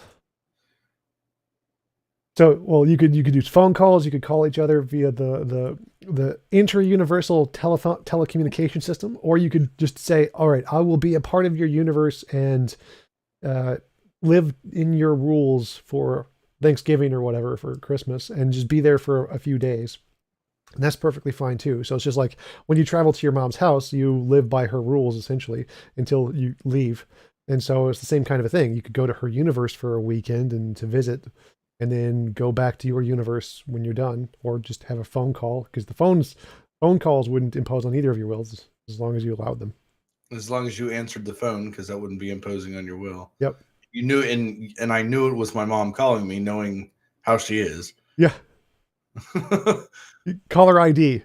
So, well, you could use phone calls. You could call each other via the inter-universal telecommunication system, or you could just say, "All right, I will be a part of your universe and live in your rules for Thanksgiving or whatever, for Christmas, and just be there for a few days." And that's perfectly fine too. So it's just like when you travel to your mom's house, you live by her rules essentially until you leave. And so it's the same kind of a thing. You could go to her universe for a weekend and to visit, and then go back to your universe when you're done, or just have a phone call, because the phone calls wouldn't impose on either of your wills as long as you allowed them. As long as you answered the phone, because that wouldn't be imposing on your will. Yep. You knew, and I knew it was my mom calling me, knowing how she is. Yeah. Caller ID.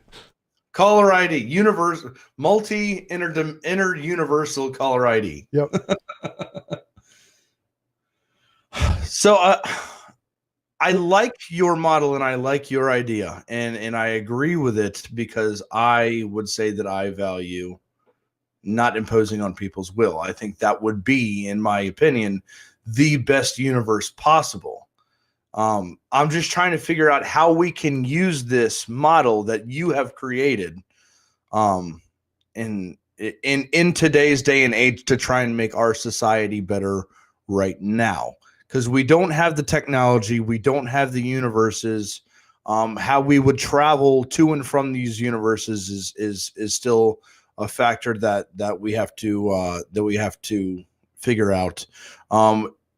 Caller ID. Universal, inter-universal caller ID. Yep. So I like your model and I like your idea, and I agree with it, because I would say that I value not imposing on people's will. I think that would be, in my opinion, the best universe possible. I'm just trying to figure out how we can use this model that you have created in today's day and age to try and make our society better right now. Because we don't have the technology, we don't have the universes. How we would travel to and from these universes is still a factor that we have to figure out.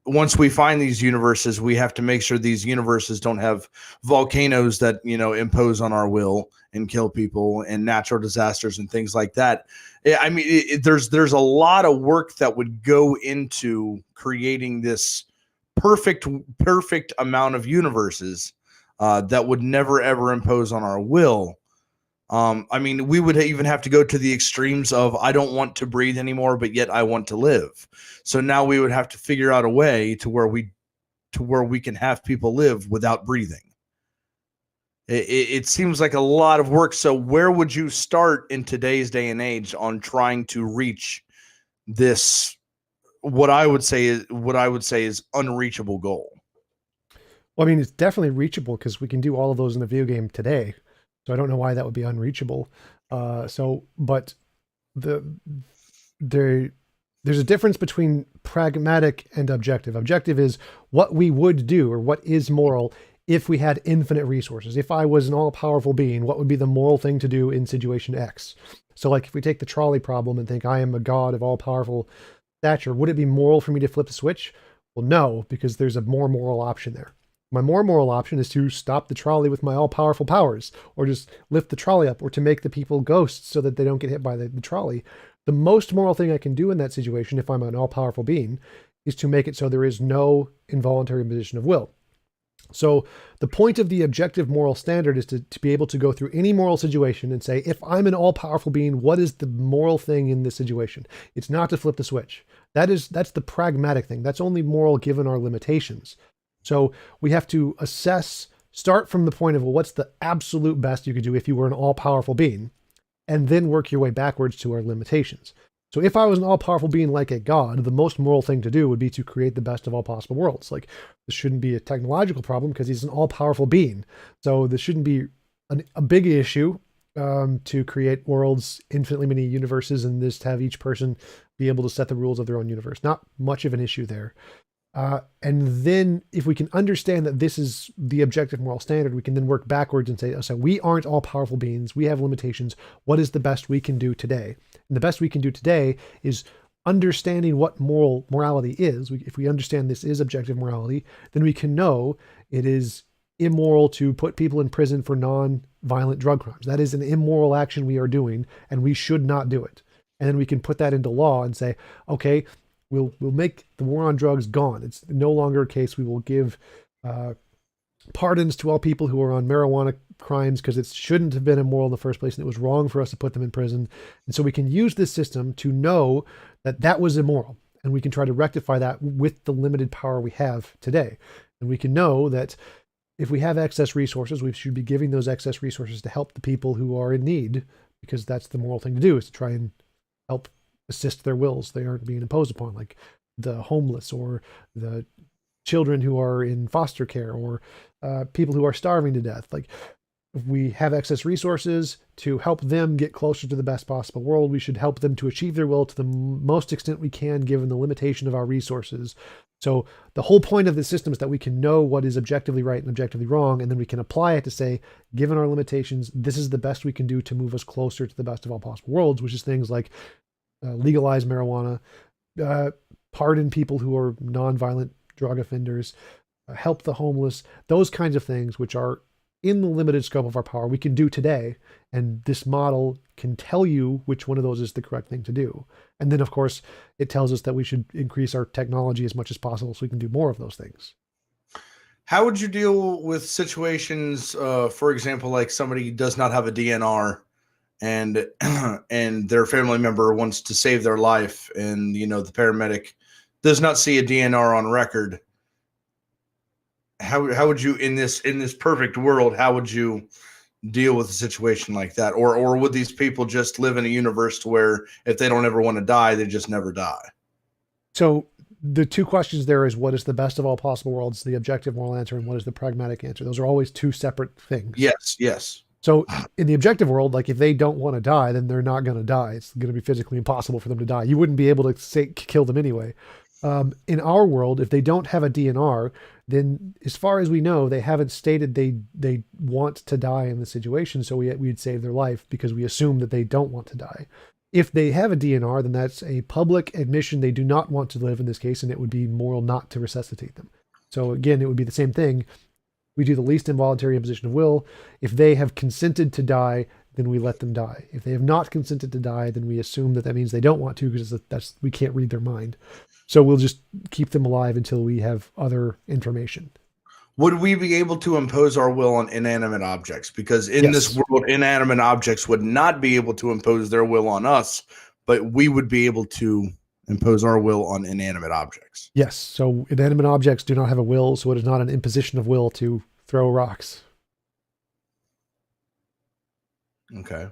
Once we find these universes, we have to make sure these universes don't have volcanoes that impose on our will and kill people, and natural disasters and things like that. I mean, there's a lot of work that would go into creating this perfect amount of universes that would never ever impose on our will. I mean, we would even have to go to the extremes of, I don't want to breathe anymore, but yet I want to live. So now we would have to figure out a way to where we can have people live without breathing. It seems like a lot of work. So where would you start in today's day and age on trying to reach this, what I would say is unreachable goal? Well, I mean, it's definitely reachable because we can do all of those in the video game today. So I don't know why that would be unreachable. But there's a difference between pragmatic and objective. Objective is what we would do, or what is moral, if we had infinite resources. If I was an all-powerful being, what would be the moral thing to do in situation X? So like if we take the trolley problem and think I am a god of all-powerful stature, would it be moral for me to flip the switch? Well, no, because there's a more moral option there. My more moral option is to stop the trolley with my all-powerful powers, or just lift the trolley up, or to make the people ghosts so that they don't get hit by the trolley. The most moral thing I can do in that situation, if I'm an all-powerful being, is to make it so there is no involuntary imposition of will. So the point of the objective moral standard is to be able to go through any moral situation and say, if I'm an all-powerful being, what is the moral thing in this situation? It's not to flip the switch. That's the pragmatic thing. That's only moral given our limitations. So we have to start from the point of, well, what's the absolute best you could do if you were an all-powerful being, and then work your way backwards to our limitations. So if I was an all-powerful being like a god, the most moral thing to do would be to create the best of all possible worlds. Like, this shouldn't be a technological problem because he's an all-powerful being. So this shouldn't be a big issue to create worlds, infinitely many universes, and just have each person be able to set the rules of their own universe. Not much of an issue there. And then if we can understand that this is the objective moral standard, we can then work backwards and say, oh, so we aren't all powerful beings. We have limitations. What is the best we can do today? And the best we can do today is understanding what morality is. If we understand this is objective morality, then we can know it is immoral to put people in prison for non-violent drug crimes. That is an immoral action we are doing, and we should not do it. And then we can put that into law and say, okay, we'll make the war on drugs gone. It's no longer a case. We will give pardons to all people who are on marijuana crimes because it shouldn't have been immoral in the first place, and it was wrong for us to put them in prison. And so we can use this system to know that that was immoral, and we can try to rectify that with the limited power we have today. And we can know that if we have excess resources, we should be giving those excess resources to help the people who are in need, because that's the moral thing to do, is to try and help assist their wills. They aren't being imposed upon, like the homeless or the children who are in foster care or people who are starving to death. Like, if we have excess resources to help them get closer to the best possible world, we should help them to achieve their will to the most extent we can, given the limitation of our resources. So the whole point of the system is that we can know what is objectively right and objectively wrong, and then we can apply it to say, given our limitations, this is the best we can do to move us closer to the best of all possible worlds, which is things like legalize marijuana, pardon people who are nonviolent drug offenders, help the homeless, those kinds of things, which are in the limited scope of our power, we can do today. And this model can tell you which one of those is the correct thing to do. And then, of course, it tells us that we should increase our technology as much as possible so we can do more of those things. How would you deal with situations, for example, like somebody does not have a DNR and and their family member wants to save their life, and the paramedic does not see a DNR on record? How would you, in this perfect world, how would you deal with a situation like that? Or would these people just live in a universe to where if they don't ever want to die, they just never die? So the two questions there is, what is the best of all possible worlds, the objective moral answer, and what is the pragmatic answer? Those are always two separate things. Yes. So in the objective world, like, if they don't want to die, then they're not going to die. It's going to be physically impossible for them to die. You wouldn't be able to kill them anyway. In our world, if they don't have a DNR, then as far as we know, they haven't stated they want to die in the situation. So we'd save their life because we assume that they don't want to die. If they have a DNR, then that's a public admission they do not want to live in this case, and it would be moral not to resuscitate them. So again, it would be the same thing. We do the least involuntary imposition of will. If they have consented to die, then we let them die. If they have not consented to die, then we assume that means they don't want to, because we can't read their mind. So we'll just keep them alive until we have other information. Would we be able to impose our will on inanimate objects? Because in this world, inanimate objects would not be able to impose their will on us, but we would be able to impose our will on inanimate objects. Yes. So inanimate objects do not have a will, so it is not an imposition of will to throw rocks. Okay.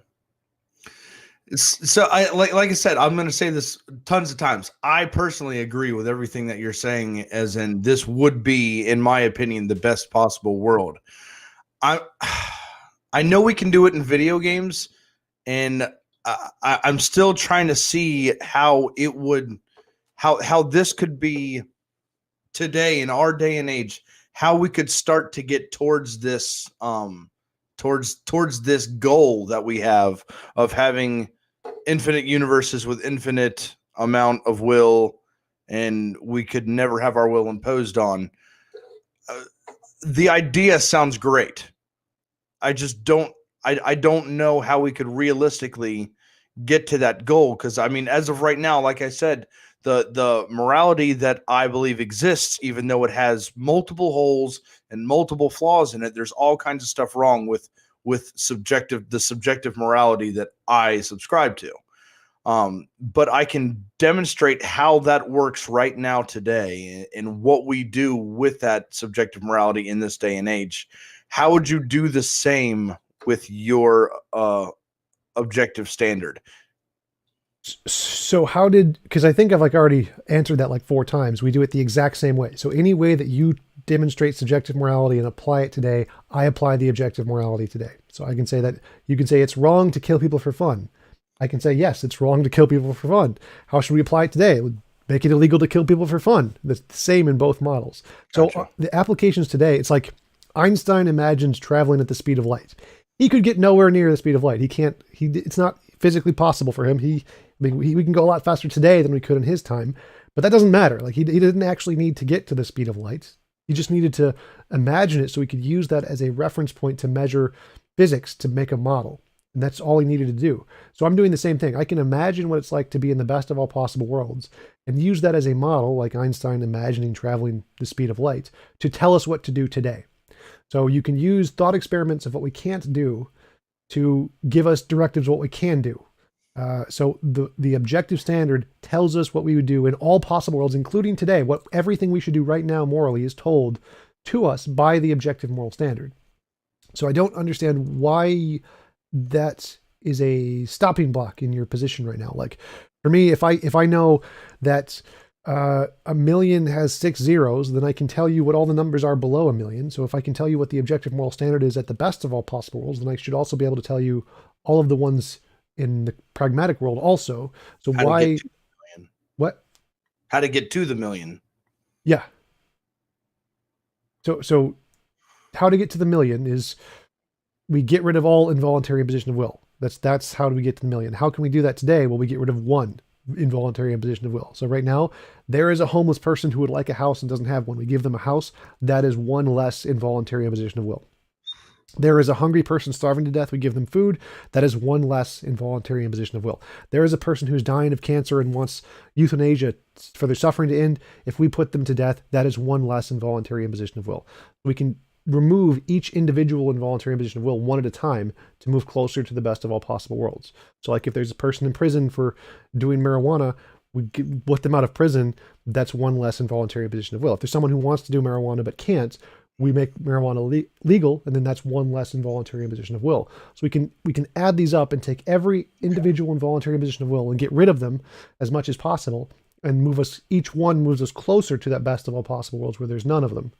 So like I said, I'm going to say this tons of times. I personally agree with everything that you're saying, as in this would be, in my opinion, the best possible world. I know we can do it in video games, and I'm still trying to see how it would, how this could be today in our day and age, how we could start to get towards this, towards this goal that we have of having infinite universes with infinite amount of will, and we could never have our will imposed on. The idea sounds great. I just don't know how we could realistically get to that goal, because I mean, as of right now, like I said, the morality that I believe exists, even though it has multiple holes and multiple flaws in it, there's all kinds of stuff wrong with the subjective morality that I subscribe to. But I can demonstrate how that works right now today, and what we do with that subjective morality in this day and age. How would you do the same with your objective standard? So because I think I've already answered that 4 times. We do it the exact same way. So any way that you demonstrate subjective morality and apply it today, I apply the objective morality today. So I can say that you can say it's wrong to kill people for fun. I can say, yes, it's wrong to kill people for fun. How should we apply it today? It would make it illegal to kill people for fun. That's the same in both models. So Gotcha. The applications today, it's like Einstein imagines traveling at the speed of light. He could get nowhere near the speed of light. It's not physically possible for him. We can go a lot faster today than we could in his time, but that doesn't matter. He didn't actually need to get to the speed of light. He just needed to imagine it so he could use that as a reference point to measure physics, to make a model. And that's all he needed to do. So I'm doing the same thing. I can imagine what it's like to be in the best of all possible worlds and use that as a model, like Einstein imagining traveling the speed of light, to tell us what to do today. So you can use thought experiments of what we can't do to give us directives of what we can do. So the objective standard tells us what we would do in all possible worlds, including today. Everything we should do right now morally is told to us by the objective moral standard. So I don't understand why that is a stopping block in your position right now. Like for me, if I know that a million has 6 zeros, then I can tell you what all the numbers are below a million. So if I can tell you what the objective moral standard is at the best of all possible worlds, then I should also be able to tell you all of the ones in the pragmatic world also. So How why? to get to the million. What? How to get to the million? Yeah. So how to get to the million is we get rid of all involuntary imposition of will. That's how do we get to the million. How can we do that today? Well, we get rid of one involuntary imposition of will. So right now, there is a homeless person who would like a house and doesn't have one. We give them a house. That is one less involuntary imposition of will. There is a hungry person starving to death. We give them food. That is one less involuntary imposition of will. There is a person who's dying of cancer and wants euthanasia for their suffering to end. If we put them to death, that is one less involuntary imposition of will. We can remove each individual involuntary imposition of will one at a time to move closer to the best of all possible worlds. So like if there's a person in prison for doing marijuana, we let them out of prison. That's one less involuntary imposition of will. If there's someone who wants to do marijuana but can't, we make marijuana legal, and then that's one less involuntary imposition of will. So we can add these up and take every individual involuntary imposition of will and get rid of them as much as possible, and each one moves us closer to that best of all possible worlds where there's none of them.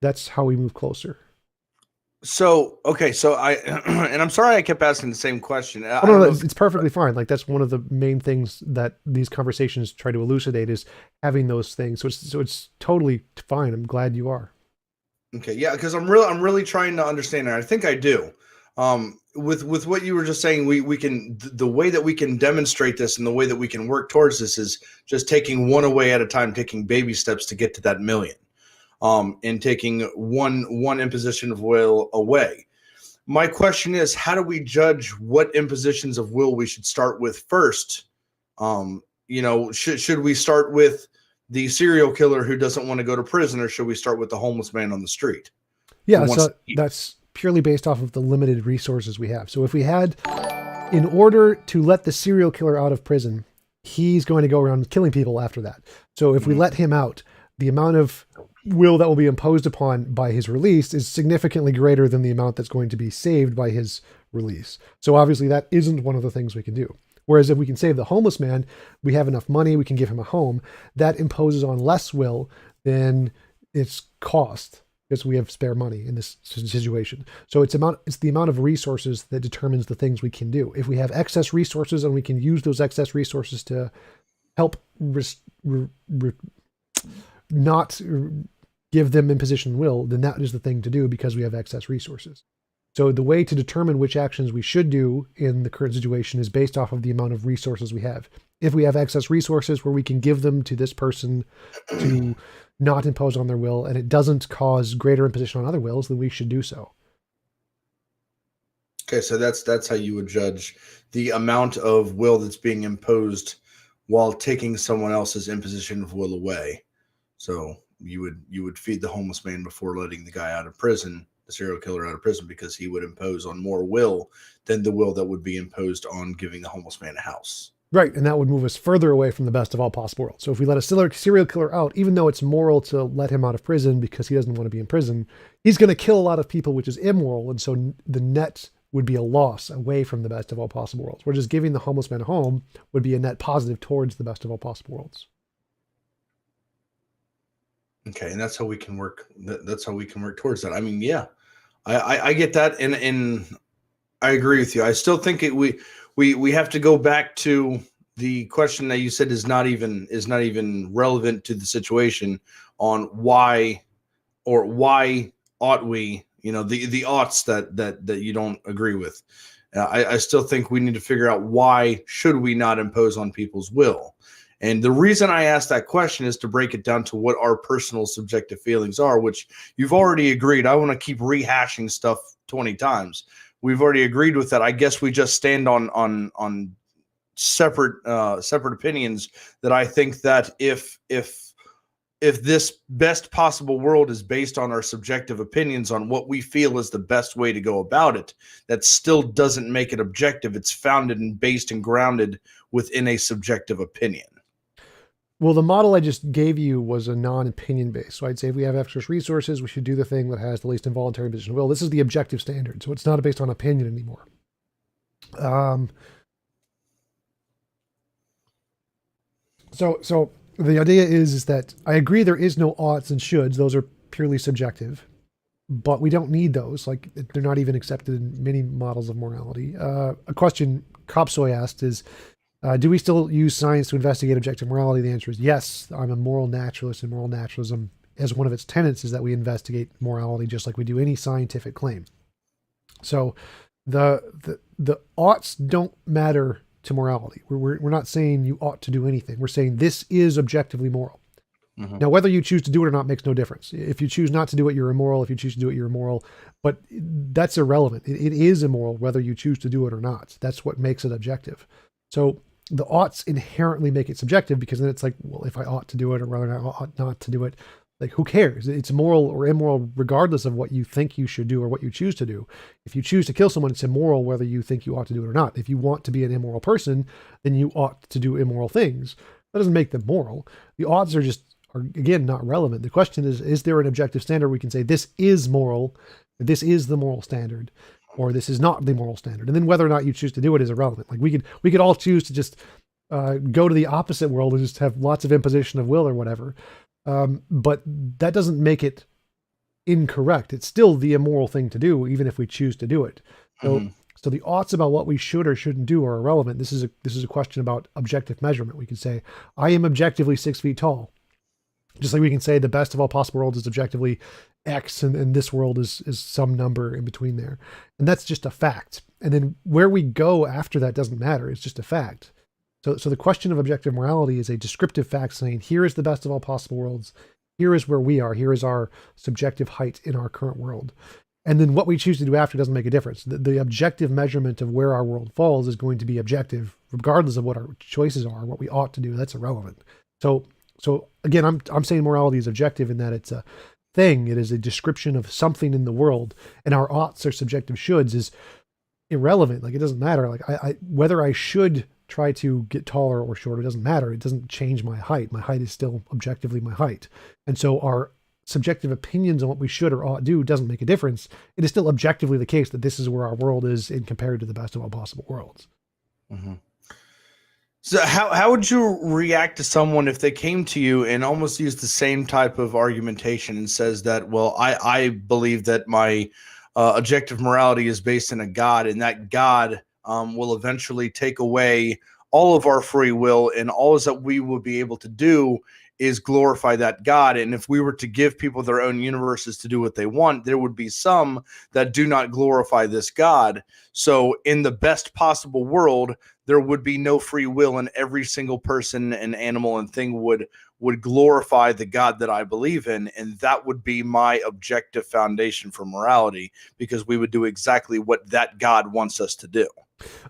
That's how we move closer. So okay, so I and I'm sorry I kept asking the same question. No, it's perfectly fine. Like that's one of the main things that these conversations try to elucidate is having those things. So it's totally fine. I'm glad you are. Okay, yeah, because I'm really trying to understand it. I think I do. With what you were just saying, we can the way that we can demonstrate this and the way that we can work towards this is just taking one away at a time, taking baby steps to get to that million, and taking one imposition of will away. My question is, how do we judge what impositions of will we should start with first? Should we start with the serial killer who doesn't want to go to prison, or should we start with the homeless man on the street? Yeah, so that's purely based off of the limited resources we have. So if we had, in order to let the serial killer out of prison, he's going to go around killing people after that. So if we let him out, the amount of will that will be imposed upon by his release is significantly greater than the amount that's going to be saved by his release. So obviously that isn't one of the things we can do. Whereas if we can save the homeless man, we have enough money, we can give him a home. That imposes on less will than its cost, because we have spare money in this situation. So it's the amount of resources that determines the things we can do. If we have excess resources and we can use those excess resources to help not give them imposition will, then that is the thing to do because we have excess resources. So the way to determine which actions we should do in the current situation is based off of the amount of resources we have. If we have excess resources where we can give them to this person to not impose on their will, and it doesn't cause greater imposition on other wills, then we should do so. Okay, so that's how you would judge the amount of will that's being imposed while taking someone else's imposition of will away. So you would feed the homeless man before letting the guy out of prison, the serial killer out of prison, because he would impose on more will than the will that would be imposed on giving the homeless man a house. Right, and that would move us further away from the best of all possible worlds. So if we let a serial killer out, even though it's moral to let him out of prison because he doesn't want to be in prison, he's going to kill a lot of people, which is immoral, and so the net would be a loss away from the best of all possible worlds. Whereas giving the homeless man a home would be a net positive towards the best of all possible worlds. Okay, and that's how we can work. That's how we can work towards that. I mean, yeah, I get that, and I agree with you. I still think we have to go back to the question that you said is not even relevant to the situation on why ought we, the oughts that you don't agree with. I still think we need to figure out why should we not impose on people's will. And the reason I asked that question is to break it down to what our personal subjective feelings are, which you've already agreed. I want to keep rehashing stuff 20 times. We've already agreed with that. I guess we just stand on separate opinions that I think that if this best possible world is based on our subjective opinions on what we feel is the best way to go about it, that still doesn't make it objective. It's founded and based and grounded within a subjective opinion. Well, the model I just gave you was a non-opinion based. So I'd say if we have extra resources, we should do the thing that has the least involuntary position of will. This is the objective standard, so it's not based on opinion anymore. So the idea is that I agree there is no oughts and shoulds; those are purely subjective, but we don't need those. Like they're not even accepted in many models of morality. A question Copsoy asked is, do we still use science to investigate objective morality? The answer is yes. I'm a moral naturalist, and moral naturalism, as one of its tenets, is that we investigate morality just like we do any scientific claim. So the oughts don't matter to morality. We're not saying you ought to do anything. We're saying this is objectively moral. Mm-hmm. Now, whether you choose to do it or not makes no difference. If you choose not to do it, you're immoral. If you choose to do it, you're immoral. But that's irrelevant. It is immoral whether you choose to do it or not. That's what makes it objective. So the oughts inherently make it subjective, because then it's like, well, if I ought to do it or whether I ought not to do it, like who cares? It's moral or immoral regardless of what you think you should do or what you choose to do. If you choose to kill someone, it's immoral whether you think you ought to do it or not. If you want to be an immoral person, then you ought to do immoral things. That doesn't make them moral. The oughts are again not relevant. The question is there an objective standard we can say this is moral, this is the moral standard, or this is not the moral standard? And then whether or not you choose to do it is irrelevant. Like we could all choose to just go to the opposite world and just have lots of imposition of will or whatever. But that doesn't make it incorrect. It's still the immoral thing to do, even if we choose to do it. So the oughts about what we should or shouldn't do are irrelevant. This is a question about objective measurement. We can say, I am objectively 6 feet tall. Just like we can say the best of all possible worlds is objectively X, and this world is some number in between there. And that's just a fact. And then where we go after that doesn't matter. It's just a fact. So the question of objective morality is a descriptive fact saying, here is the best of all possible worlds. Here is where we are. Here is our subjective height in our current world. And then what we choose to do after doesn't make a difference. The objective measurement of where our world falls is going to be objective, regardless of what our choices are, what we ought to do. That's irrelevant. So again, I'm saying morality is objective in that it's a thing. It is a description of something in the world, and our oughts or subjective shoulds is irrelevant. Like it doesn't matter. Like I whether I should try to get taller or shorter, it doesn't matter. It doesn't change my height. My height is still objectively my height. And so our subjective opinions on what we should or ought do doesn't make a difference. It is still objectively the case that this is where our world is in compared to the best of all possible worlds. Mm-hmm. So how would you react to someone if they came to you and almost used the same type of argumentation and says that, well, I believe that my objective morality is based in a God, and that God will eventually take away all of our free will, and all that we will be able to do is glorify that God. And if we were to give people their own universes to do what they want, there would be some that do not glorify this God. So in the best possible world, there would be no free will, and every single person and animal and thing would glorify the God that I believe in. And that would be my objective foundation for morality, because we would do exactly what that God wants us to do.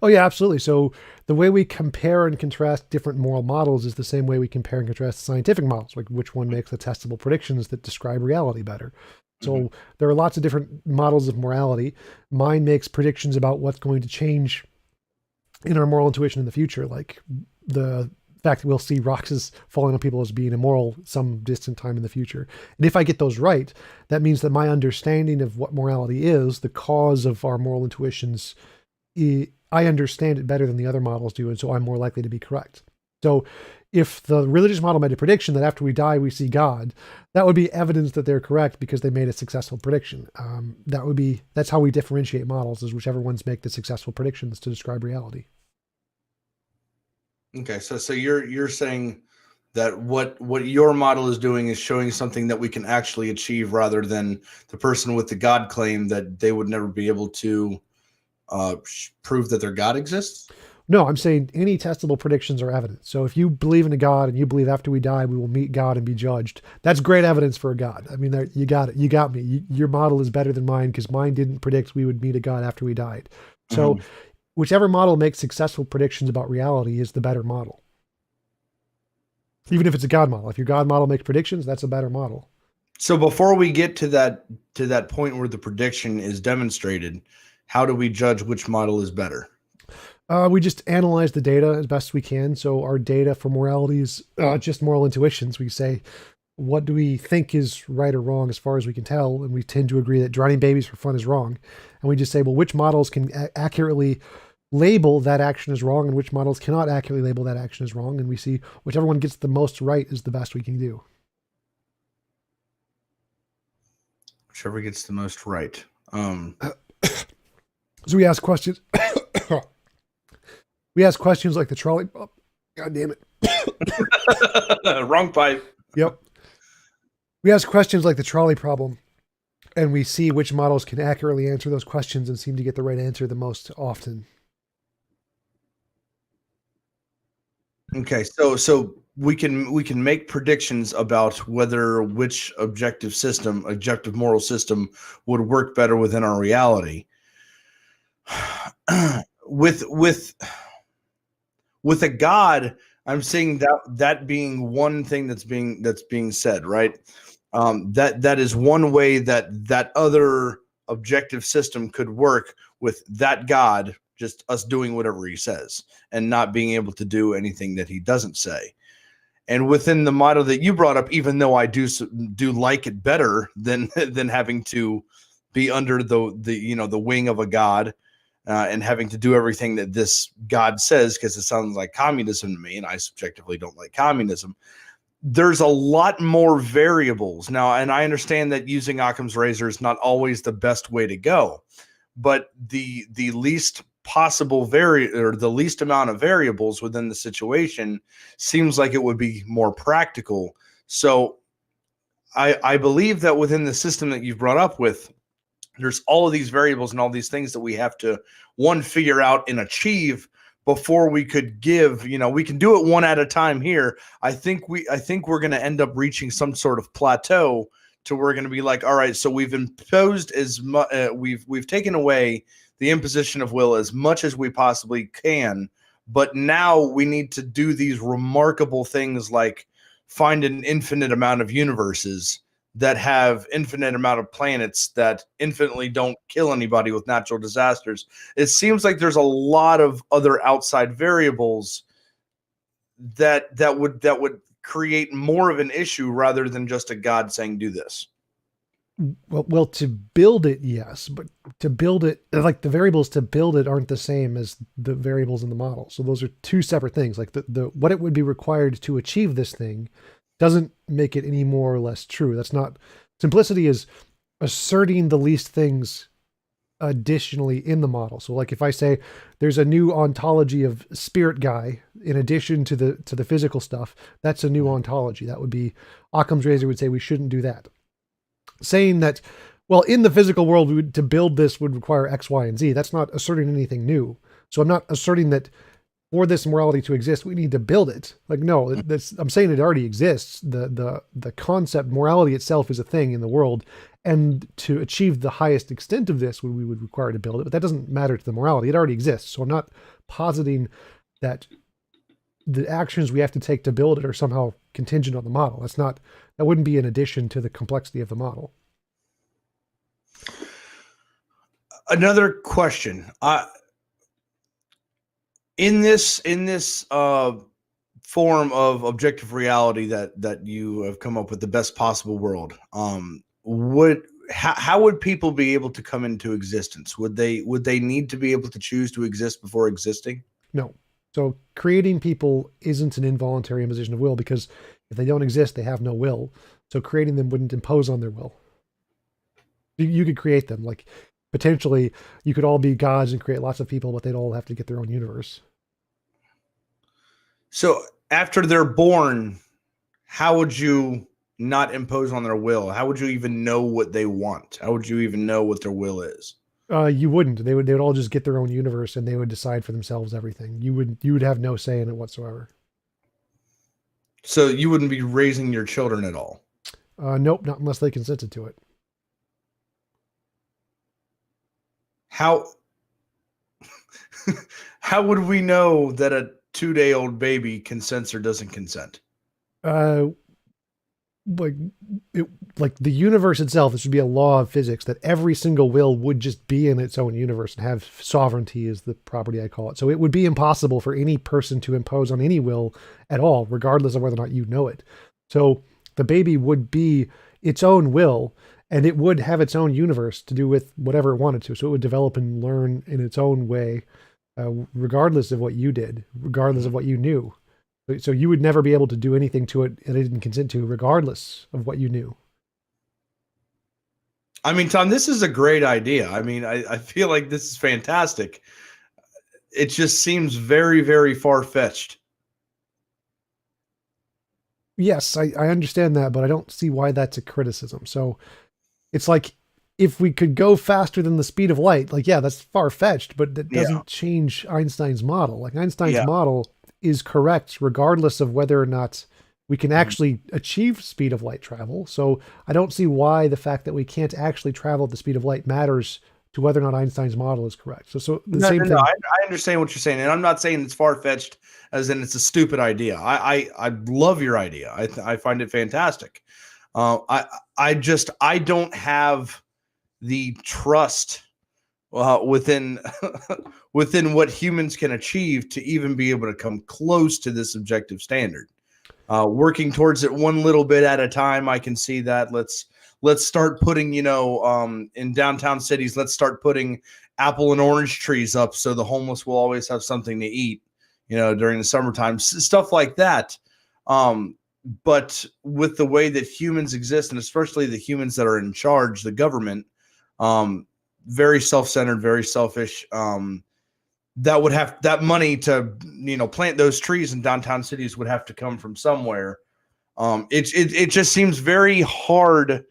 Oh yeah, absolutely. So the way we compare and contrast different moral models is the same way we compare and contrast scientific models, like which one makes the testable predictions that describe reality better. So there are lots of different models of morality. Mine makes predictions about what's going to change in our moral intuition in the future, like the fact that we'll see rocks as falling on people as being immoral some distant time in the future. And if I get those right, that means that my understanding of what morality is, the cause of our moral intuitions, I understand it better than the other models do, and so I'm more likely to be correct. So if the religious model made a prediction that after we die we see God, that would be evidence that they're correct because they made a successful prediction. That's how we differentiate models, is whichever ones make the successful predictions to describe reality. Okay, so you're saying that what your model is doing is showing something that we can actually achieve, rather than the person with the God claim that they would never be able to prove that their God exists? No, I'm saying any testable predictions are evidence. So if you believe in a God and you believe after we die we will meet God and be judged, that's great evidence for a God. I mean, you got it. You got me. Your model is better than mine because mine didn't predict we would meet a God after we died. So whichever model makes successful predictions about reality is the better model. Even if it's a God model. If your God model makes predictions, that's a better model. So before we get to that point where the prediction is demonstrated, how do we judge which model is better? We just analyze the data as best we can. So our data for morality is just moral intuitions. We say, what do we think is right or wrong as far as we can tell? And we tend to agree that drowning babies for fun is wrong. And we just say, well, which models can accurately label that action as wrong and which models cannot accurately label that action as wrong. And we see whichever one gets the most right is the best we can do. Whichever gets the most right. So we ask questions. We ask questions like the trolley. Oh, God damn it. Wrong pipe. Yep. We ask questions like the trolley problem, and we see which models can accurately answer those questions and seem to get the right answer the most often. Okay, so we can make predictions about whether which objective moral system would work better within our reality. With a God, I'm seeing that being one thing that's being said, right? That is one way that other objective system could work with that God, just us doing whatever he says and not being able to do anything that he doesn't say. And within the model that you brought up, even though I do like it better than having to be under the wing of a God and having to do everything that this God says, because it sounds like communism to me, and I subjectively don't like communism. There's a lot more variables now, and I understand that using Occam's razor is not always the best way to go, but the least possible the least amount of variables within the situation seems like it would be more practical. So I believe that within the system that you've brought up with, there's all of these variables and all these things that we have to figure out and achieve before we could give, we can do it one at a time here. I think we're going to end up reaching some sort of plateau to we're going to be like, all right, so we've imposed as much, we've taken away the imposition of will as much as we possibly can, but now we need to do these remarkable things like find an infinite amount of universes that have infinite amount of planets that infinitely don't kill anybody with natural disasters. It seems like there's a lot of other outside variables that would create more of an issue rather than just a God saying do this. Well, to build it, yes, but to build it, like the variables to build it aren't the same as the variables in the model. So those are two separate things. Like the what it would be required to achieve this thing doesn't make it any more or less true. That's not, simplicity is asserting the least things additionally in the model. So like if I say there's a new ontology of spirit guy in addition to the physical stuff, that's a new ontology. That would be, Occam's razor would say we shouldn't do that. Saying that, well, in the physical world, to build this would require X, Y, and Z. That's not asserting anything new. So I'm not asserting that for this morality to exist, we need to build it. Like, no, I'm saying it already exists. The concept, morality itself is a thing in the world. And to achieve the highest extent of this, we would require to build it. But that doesn't matter to the morality. It already exists. So I'm not positing that the actions we have to take to build it are somehow contingent on the model. That wouldn't be an addition to the complexity of the model. Another question. In this form of objective reality that you have come up with, the best possible world, how would people be able to come into existence? Would they need to be able to choose to exist before existing? No. So creating people isn't an involuntary imposition of will, because if they don't exist, they have no will. So creating them wouldn't impose on their will. You could create them. Like, potentially, you could all be gods and create lots of people, but they'd all have to get their own universe. So after they're born, how would you not impose on their will? How would you even know what they want? How would you even know what their will is? You wouldn't. They would all just get their own universe and they would decide for themselves everything. You would have no say in it whatsoever. So you wouldn't be raising your children at all? Nope, not unless they consented to it. How would we know that a 2-day-old baby consents or doesn't consent? like it, like the universe itself, this would be a law of physics that every single will would just be in its own universe and have sovereignty is the property I call it. So it would be impossible for any person to impose on any will at all, regardless of whether or not you know it. So the baby would be its own will, and it would have its own universe to do with whatever it wanted to. So it would develop and learn in its own way, regardless of what you did, regardless of what you knew. So you would never be able to do anything to it that it didn't consent to, regardless of what you knew. I mean, Tom, this is a great idea. I mean, I feel like this is fantastic. It just seems very, very far-fetched. Yes, I understand that, but I don't see why that's a criticism. So it's like if we could go faster than the speed of light, like, yeah, that's far-fetched, but that doesn't change Einstein's model. Like Einstein's model is correct regardless of whether or not we can actually achieve speed of light travel. So I don't see why the fact that we can't actually travel at the speed of light matters to whether or not Einstein's model is correct. So the same thing. I understand what you're saying, and I'm not saying it's far-fetched as in it's a stupid idea. I love your idea. I find it fantastic. I don't have the trust within within what humans can achieve to even be able to come close to this objective standard. Working towards it one little bit at a time, I can see that. Let's start putting, in downtown cities, let's start putting apple and orange trees up so the homeless will always have something to eat, during the summertime, stuff like that. But with the way that humans exist, and especially the humans that are in charge, the government, very self-centered, very selfish, that would have that money to, plant those trees in downtown cities would have to come from somewhere. It just seems very hard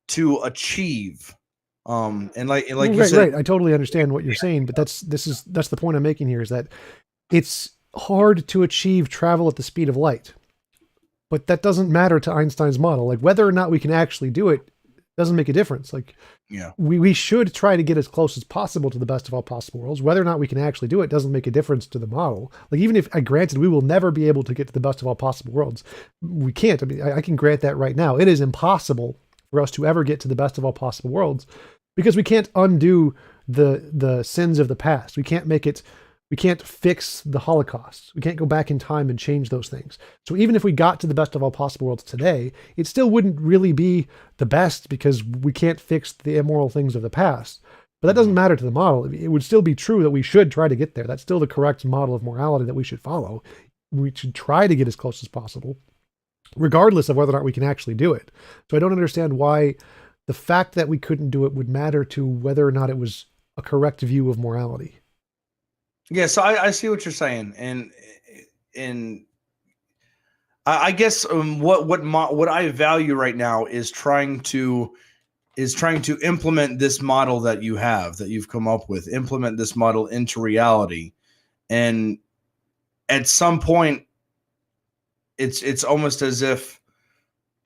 to achieve. And like you said, right. I totally understand what you're saying, but that's the point I'm making here is that it's hard to achieve travel at the speed of light, but that doesn't matter to Einstein's model. Like whether or not we can actually do it doesn't make a difference. Like, we should try to get as close as possible to the best of all possible worlds. Whether or not we can actually do it doesn't make a difference to the model. Like, even if, granted, we will never be able to get to the best of all possible worlds. We can't. I mean, I can grant that right now. It is impossible for us to ever get to the best of all possible worlds because we can't undo the sins of the past. We can't fix the Holocaust. We can't go back in time and change those things. So even if we got to the best of all possible worlds today, it still wouldn't really be the best because we can't fix the immoral things of the past. But that doesn't matter to the model. It would still be true that we should try to get there. That's still the correct model of morality that we should follow. We should try to get as close as possible, regardless of whether or not we can actually do it. So I don't understand why the fact that we couldn't do it would matter to whether or not it was a correct view of morality. Yeah, so I see what you're saying, and I guess what I value right now is trying to implement this model that you've come up with, implement this model into reality, and at some point, it's almost as if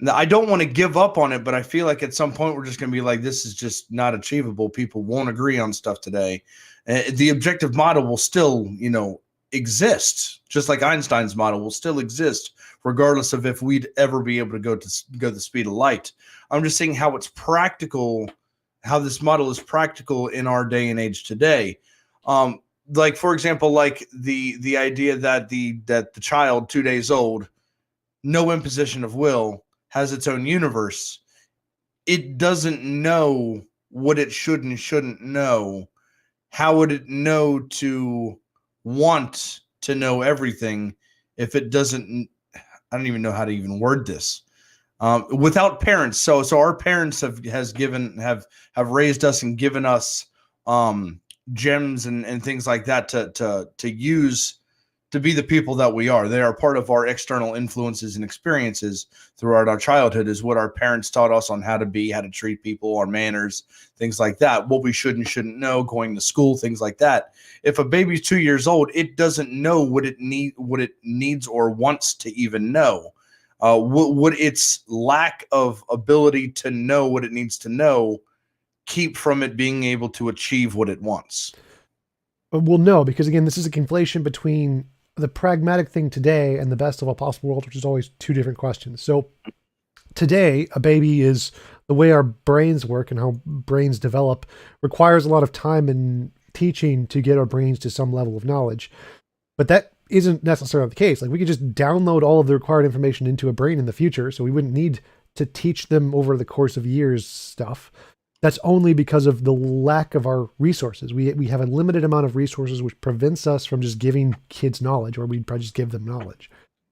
I don't want to give up on it, but I feel like at some point we're just going to be like, this is just not achievable. People won't agree on stuff today. The objective model will still, exist, just like Einstein's model will still exist, regardless of if we'd ever be able to go the speed of light. I'm just saying how it's practical, how this model is practical in our day and age today. Like, for example, like the idea that the child 2 days old, no imposition of will, has its own universe. It doesn't know what it should and shouldn't know. How would it know to want to know everything if it doesn't? I don't even know how to even word this. Without parents, so our parents have raised us and given us gems and things like that to use to be the people that we are. They are part of our external influences and experiences throughout our childhood, is what our parents taught us on how to be, how to treat people, our manners, things like that, what we should and shouldn't know, going to school, things like that. If a baby's 2 years old, it doesn't know what it needs or wants to even know. Would its lack of ability to know what it needs to know keep from it being able to achieve what it wants? Well, no, because again, this is a conflation between the pragmatic thing today and the best of all possible worlds, which is always two different questions. So today, a baby is the way our brains work and how brains develop requires a lot of time and teaching to get our brains to some level of knowledge. But that isn't necessarily the case. Like we could just download all of the required information into a brain in the future, so we wouldn't need to teach them over the course of years stuff. That's only because of the lack of our resources. We have a limited amount of resources, which prevents us from just giving kids knowledge, or we'd probably just give them knowledge.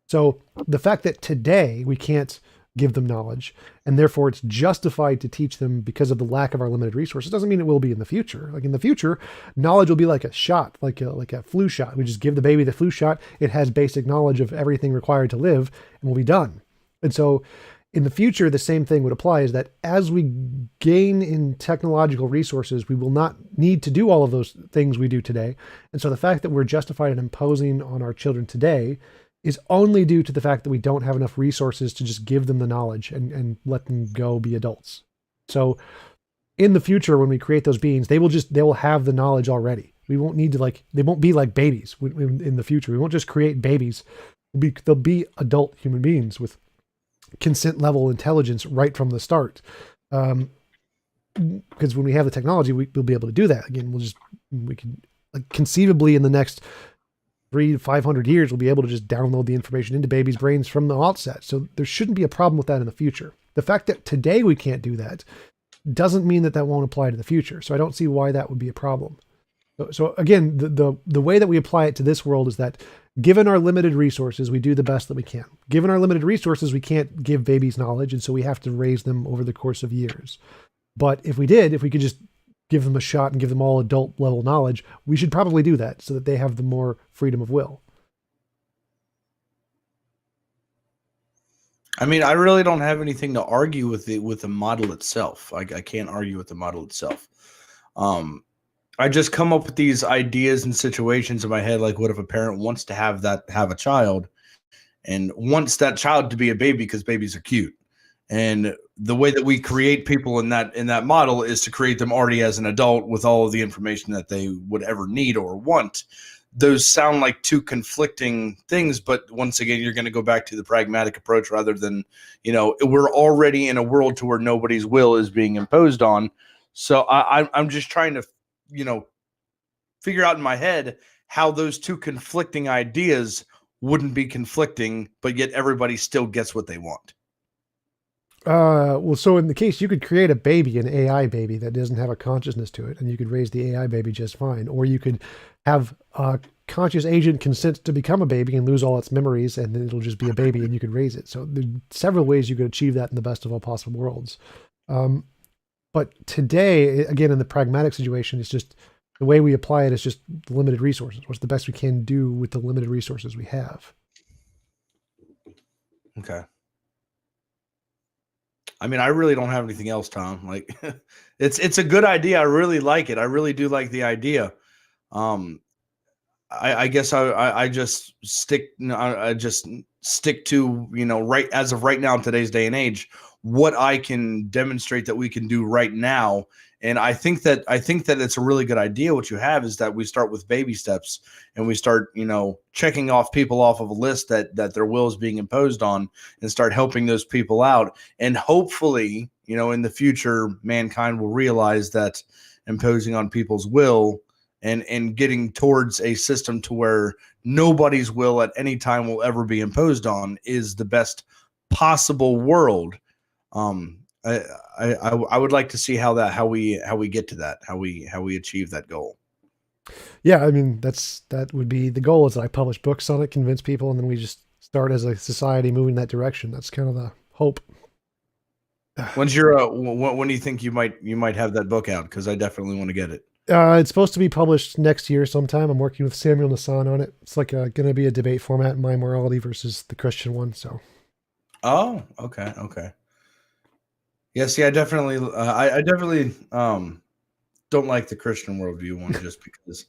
So the fact that today we can't give them knowledge, and therefore it's justified to teach them because of the lack of our limited resources, doesn't mean it will be in the future. Like in the future, knowledge will be like a shot, like a flu shot. We just give the baby the flu shot. It has basic knowledge of everything required to live, and we'll be done. And so in the future, the same thing would apply, is that as we gain in technological resources, we will not need to do all of those things we do today. And so the fact that we're justified in imposing on our children today is only due to the fact that we don't have enough resources to just give them the knowledge and let them go be adults. So in the future, when we create those beings, they will have the knowledge already. We won't need to they won't be like babies in the future. We won't just create babies. They'll be adult human beings with consent level intelligence right from the start. Because when we have the technology, we'll be able to do that. Again, we can conceivably in the next 300 to 500 years, we'll be able to just download the information into babies' brains from the outset. So there shouldn't be a problem with that in the future. The fact that today we can't do that doesn't mean that won't apply to the future. So I don't see why that would be a problem. So again, the way that we apply it to this world is that given our limited resources, we do the best that we can. Given our limited resources, we can't give babies knowledge, and so we have to raise them over the course of years. But if we could just give them a shot and give them all adult level knowledge, we should probably do that so that they have the more freedom of will. I mean, I really don't have anything to argue with the model itself. I can't argue with the model itself. I just come up with these ideas and situations in my head, like what if a parent wants to have a child and wants that child to be a baby because babies are cute. And the way that we create people in that model is to create them already as an adult with all of the information that they would ever need or want. Those sound like two conflicting things, but once again, you're going to go back to the pragmatic approach rather than, we're already in a world to where nobody's will is being imposed on. So I'm just trying to, figure out in my head how those two conflicting ideas wouldn't be conflicting, but yet everybody still gets what they want. Well, so in the case, you could create a baby, an AI baby that doesn't have a consciousness to it, and you could raise the AI baby just fine. Or you could have a conscious agent consent to become a baby and lose all its memories, and then it'll just be a baby and you could raise it. So there's several ways you could achieve that in the best of all possible worlds. But today, again, in the pragmatic situation, it's just the way we apply it is just limited resources. What's the best we can do with the limited resources we have? Okay. I mean, I really don't have anything else, Tom. Like, it's a good idea. I really like it. I really do like the idea. I guess I just stick. I just stick to right as of right now in today's day and age, what I can demonstrate that we can do right now. And I think that it's a really good idea. What you have is that we start with baby steps and we start, checking off people off of a list that their will is being imposed on and start helping those people out. And hopefully, in the future, mankind will realize that imposing on people's will and getting towards a system to where nobody's will at any time will ever be imposed on is the best possible world. I would like to see how we get to that, how we achieve that goal. Yeah, I mean that would be the goal. Is that I publish books on it, convince people, and then we just start as a society moving that direction. That's kind of the hope. When's your when do you think you might have that book out? Because I definitely want to get it. It's supposed to be published next year sometime. I'm working with Samuel Nassan on it. It's like going to be a debate format, my morality versus the Christian one. So. Oh, okay. Yeah, see, I definitely don't like the Christian worldview one just because.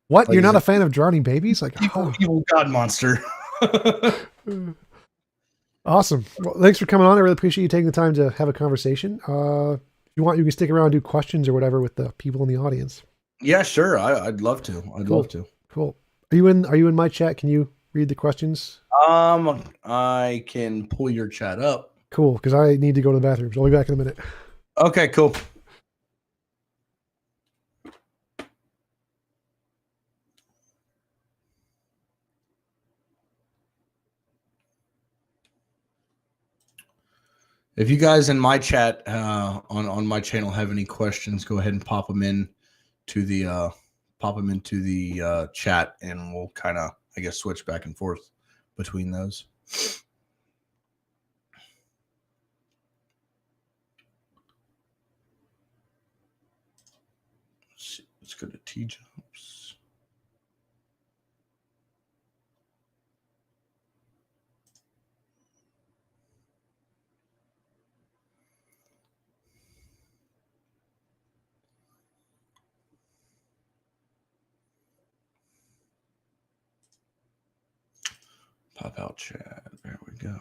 What? You're not a fan of drowning babies? Like evil god monster. Awesome. Well, thanks for coming on. I really appreciate you taking the time to have a conversation. If you want, you can stick around and do questions or whatever with the people in the audience. Yeah, sure. I'd love to. Love to. Cool. Are you in my chat? Can you read the questions? I can pull your chat up. Cool, because I need to go to the bathroom. So I'll be back in a minute. Okay, cool. If you guys in my chat on my channel have any questions, go ahead and pop them into the chat, and we'll kind of, I guess, switch back and forth between those. Let's go to TJumps. Pop out chat. There we go.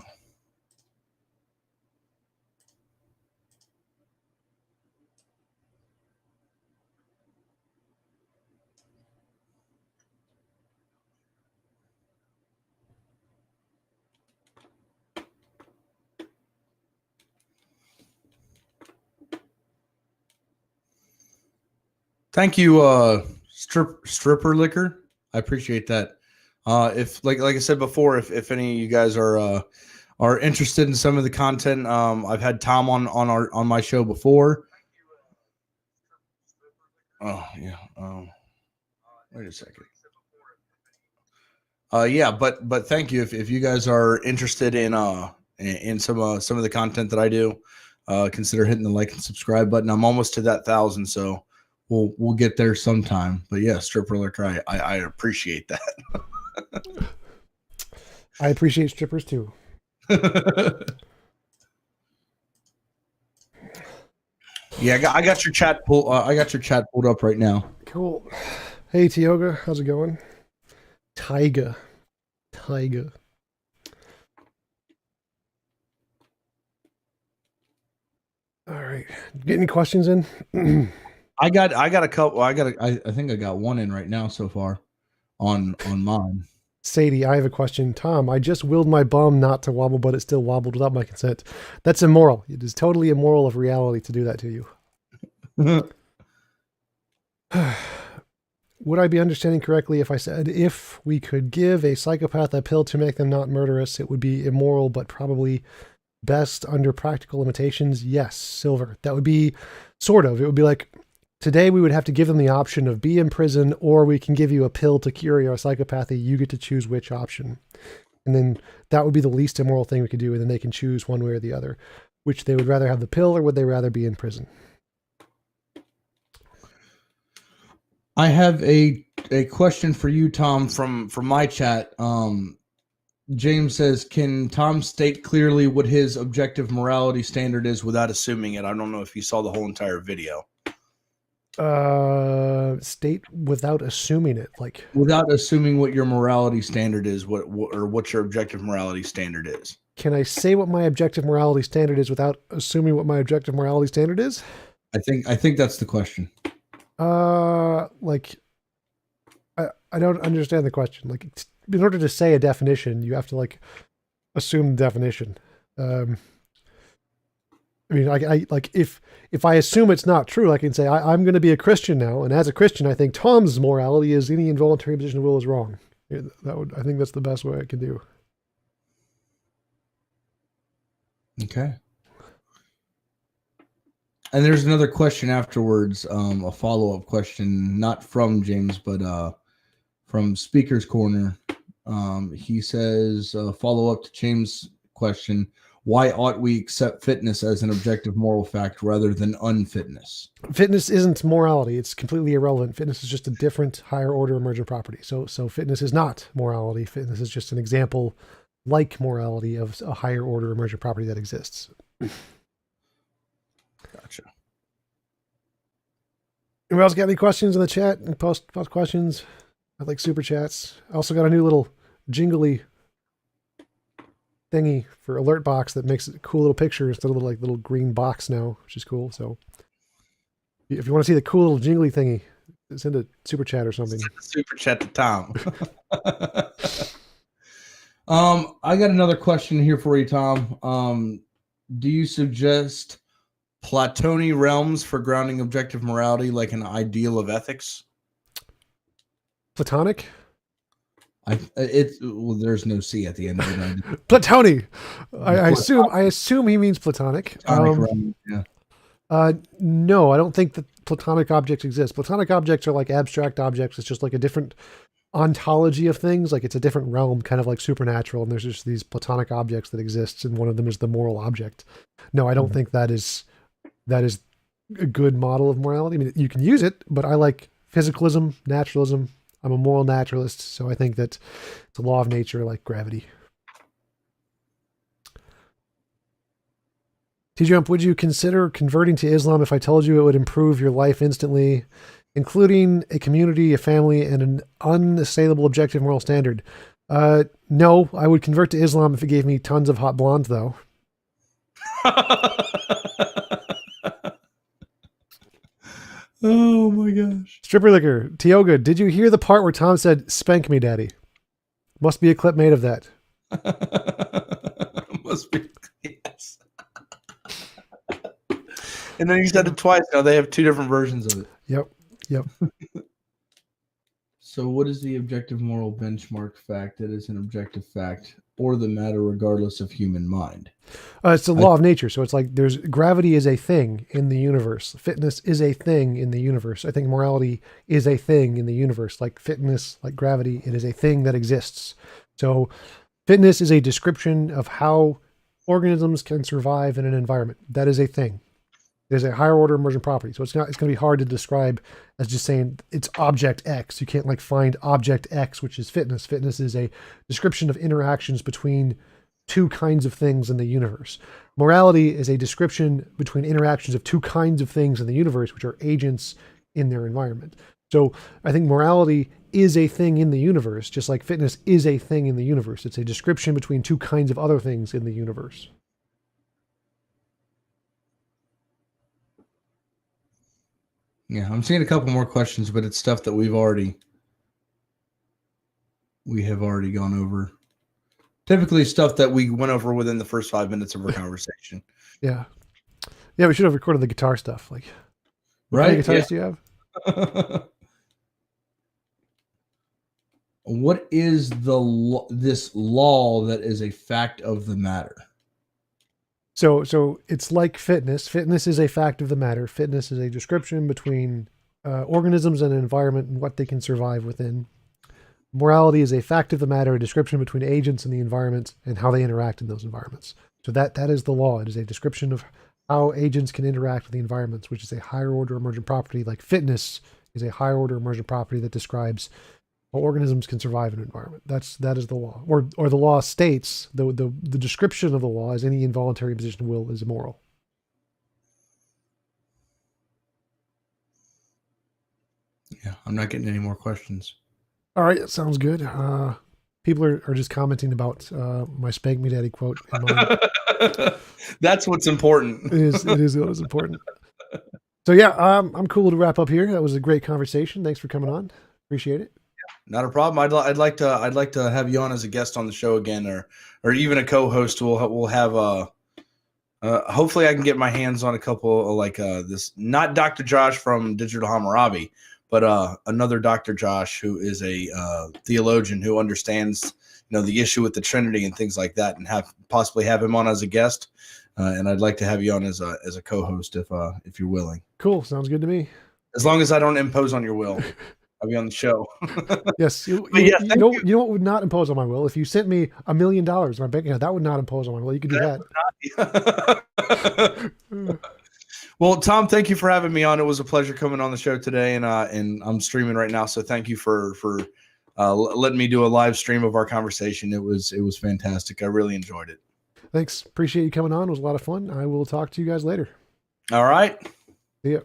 Thank you, stripper liquor. I appreciate that. If like I said before, if any of you guys are interested in some of the content, I've had Tom on my show before. Oh yeah. Wait a second. Yeah, but thank you. If you guys are interested in some of the content that I do, consider hitting the like and subscribe button. I'm almost to that 1,000, so we'll get there sometime. But yeah, stripper liquor, I appreciate that. I appreciate strippers too. Yeah, I got your chat pulled up right now. Cool. Hey Tioga, how's it going? Tyga. All right. Get any questions in? I got a couple. I think I got one in right now so far on mine. Sadie, I have a question. Tom, I just willed my bum not to wobble, but it still wobbled without my consent. That's immoral. It is totally immoral of reality to do that to you. Would I be understanding correctly if I said if we could give a psychopath a pill to make them not murderous, it would be immoral, but probably best under practical limitations? Yes, Silver. That would be sort of. It would be like, today we would have to give them the option of be in prison, or we can give you a pill to cure your psychopathy. You get to choose which option. And then that would be the least immoral thing we could do, and then they can choose one way or the other. Which they would rather have the pill, or would they rather be in prison? I have a question for you, Tom, from my chat. James says, can Tom state clearly what his objective morality standard is without assuming it? I don't know if you saw the whole entire video. State without assuming it, like without assuming what your morality standard is, what your objective morality standard is. Can I say what my objective morality standard is without assuming what my objective morality standard is? I think that's the question. Like, I don't understand the question. Like, in order to say a definition, you have to like assume the definition. I mean, I like if I assume it's not true, I can say I'm going to be a Christian now, and as a Christian, I think Tom's morality is any involuntary imposition of will is wrong. I think that's the best way I can do. Okay. And there's another question afterwards, a follow-up question, not from James, but from Speaker's Corner. He says, follow-up to James' question, why ought we accept fitness as an objective moral fact rather than unfitness? Fitness isn't morality. It's completely irrelevant. Fitness is just a different higher order emergent property. So fitness is not morality. Fitness is just an example like morality of a higher order emergent property that exists. Gotcha. Anybody else got any questions in the chat? Post questions. I like super chats. I also got a new little jingly thingy for alert box that makes a cool little picture instead of like little green box now, which is cool. So if you want to see the cool little jingly thingy, send a super chat or something. Send a super chat to Tom. I got another question here for you, Tom. Do you suggest Platonic realms for grounding objective morality, like an ideal of ethics? Platonic? There's no C at the end of it. Platonic. I assume he means platonic. Yeah. No, I don't think that platonic objects exist. Platonic objects are like abstract objects. It's just like a different ontology of things. Like it's a different realm, kind of like supernatural. And there's just these platonic objects that exist, and one of them is the moral object. No, I don't think that is a good model of morality. I mean, you can use it, but I like physicalism, naturalism. I'm a moral naturalist, so I think that it's a law of nature like gravity. TJump, would you consider converting to Islam if I told you it would improve your life instantly, including a community, a family, and an unassailable objective moral standard? No, I would convert to Islam if it gave me tons of hot blondes, though. Oh my gosh. Stripper Liquor, Tioga, did you hear the part where Tom said, "Spank me, daddy"? Must be a clip made of that. Must be, yes. And then he said it twice. Now they have two different versions of it. Yep. So what is the objective moral benchmark fact that is an objective fact or the matter regardless of human mind? It's the law of nature. So it's like gravity is a thing in the universe. Fitness is a thing in the universe. I think morality is a thing in the universe. Like fitness, like gravity, it is a thing that exists. So fitness is a description of how organisms can survive in an environment. That is a thing. It is a higher order emergent property. So it's going to be hard to describe as just saying it's object X. You can't like find object X, which is fitness. Fitness is a description of interactions between two kinds of things in the universe. Morality is a description between interactions of two kinds of things in the universe, which are agents in their environment. So I think morality is a thing in the universe, just like fitness is a thing in the universe. It's a description between two kinds of other things in the universe. Yeah, I'm seeing a couple more questions, but it's stuff that we have already gone over. Typically stuff that we went over within the first 5 minutes of our conversation. Yeah, we should have recorded the guitar stuff. Like, right? How many guitars do you have? What is this law that is a fact of the matter? So it's like fitness. Fitness is a fact of the matter. Fitness is a description between organisms and an environment and what they can survive within. Morality is a fact of the matter, a description between agents and the environment and how they interact in those environments. So that is the law. It is a description of how agents can interact with the environments, which is a higher order emergent property. Like fitness is a higher order emergent property that describes how organisms can survive in an environment. That is the law. Or the law states the description of the law is any involuntary imposition of will is immoral. Yeah, I'm not getting any more questions. All right, sounds good. People are just commenting about my "Spank Me Daddy" quote. That's what's important. It is what is important. So yeah, I'm cool to wrap up here. That was a great conversation. Thanks for coming on. Appreciate it. Not a problem. I'd like to have you on as a guest on the show again, or even a co-host. We'll have hopefully I can get my hands on a couple like this, not Dr. Josh from Digital Hammurabi, but another Dr. Josh who is a theologian who understands the issue with the Trinity and things like that, and possibly have him on as a guest. And I'd like to have you on as a co-host if you're willing. Cool, sounds good to me. As long as I don't impose on your will. I'll be on the show. Yes. You know what would not impose on my will? If you sent me $1 million in my bank account, that would not impose on my will. You could do that. Well, Tom, thank you for having me on. It was a pleasure coming on the show today, and I'm streaming right now, so thank you for letting me do a live stream of our conversation. It was fantastic. I really enjoyed it. Thanks. Appreciate you coming on. It was a lot of fun. I will talk to you guys later. All right. See ya.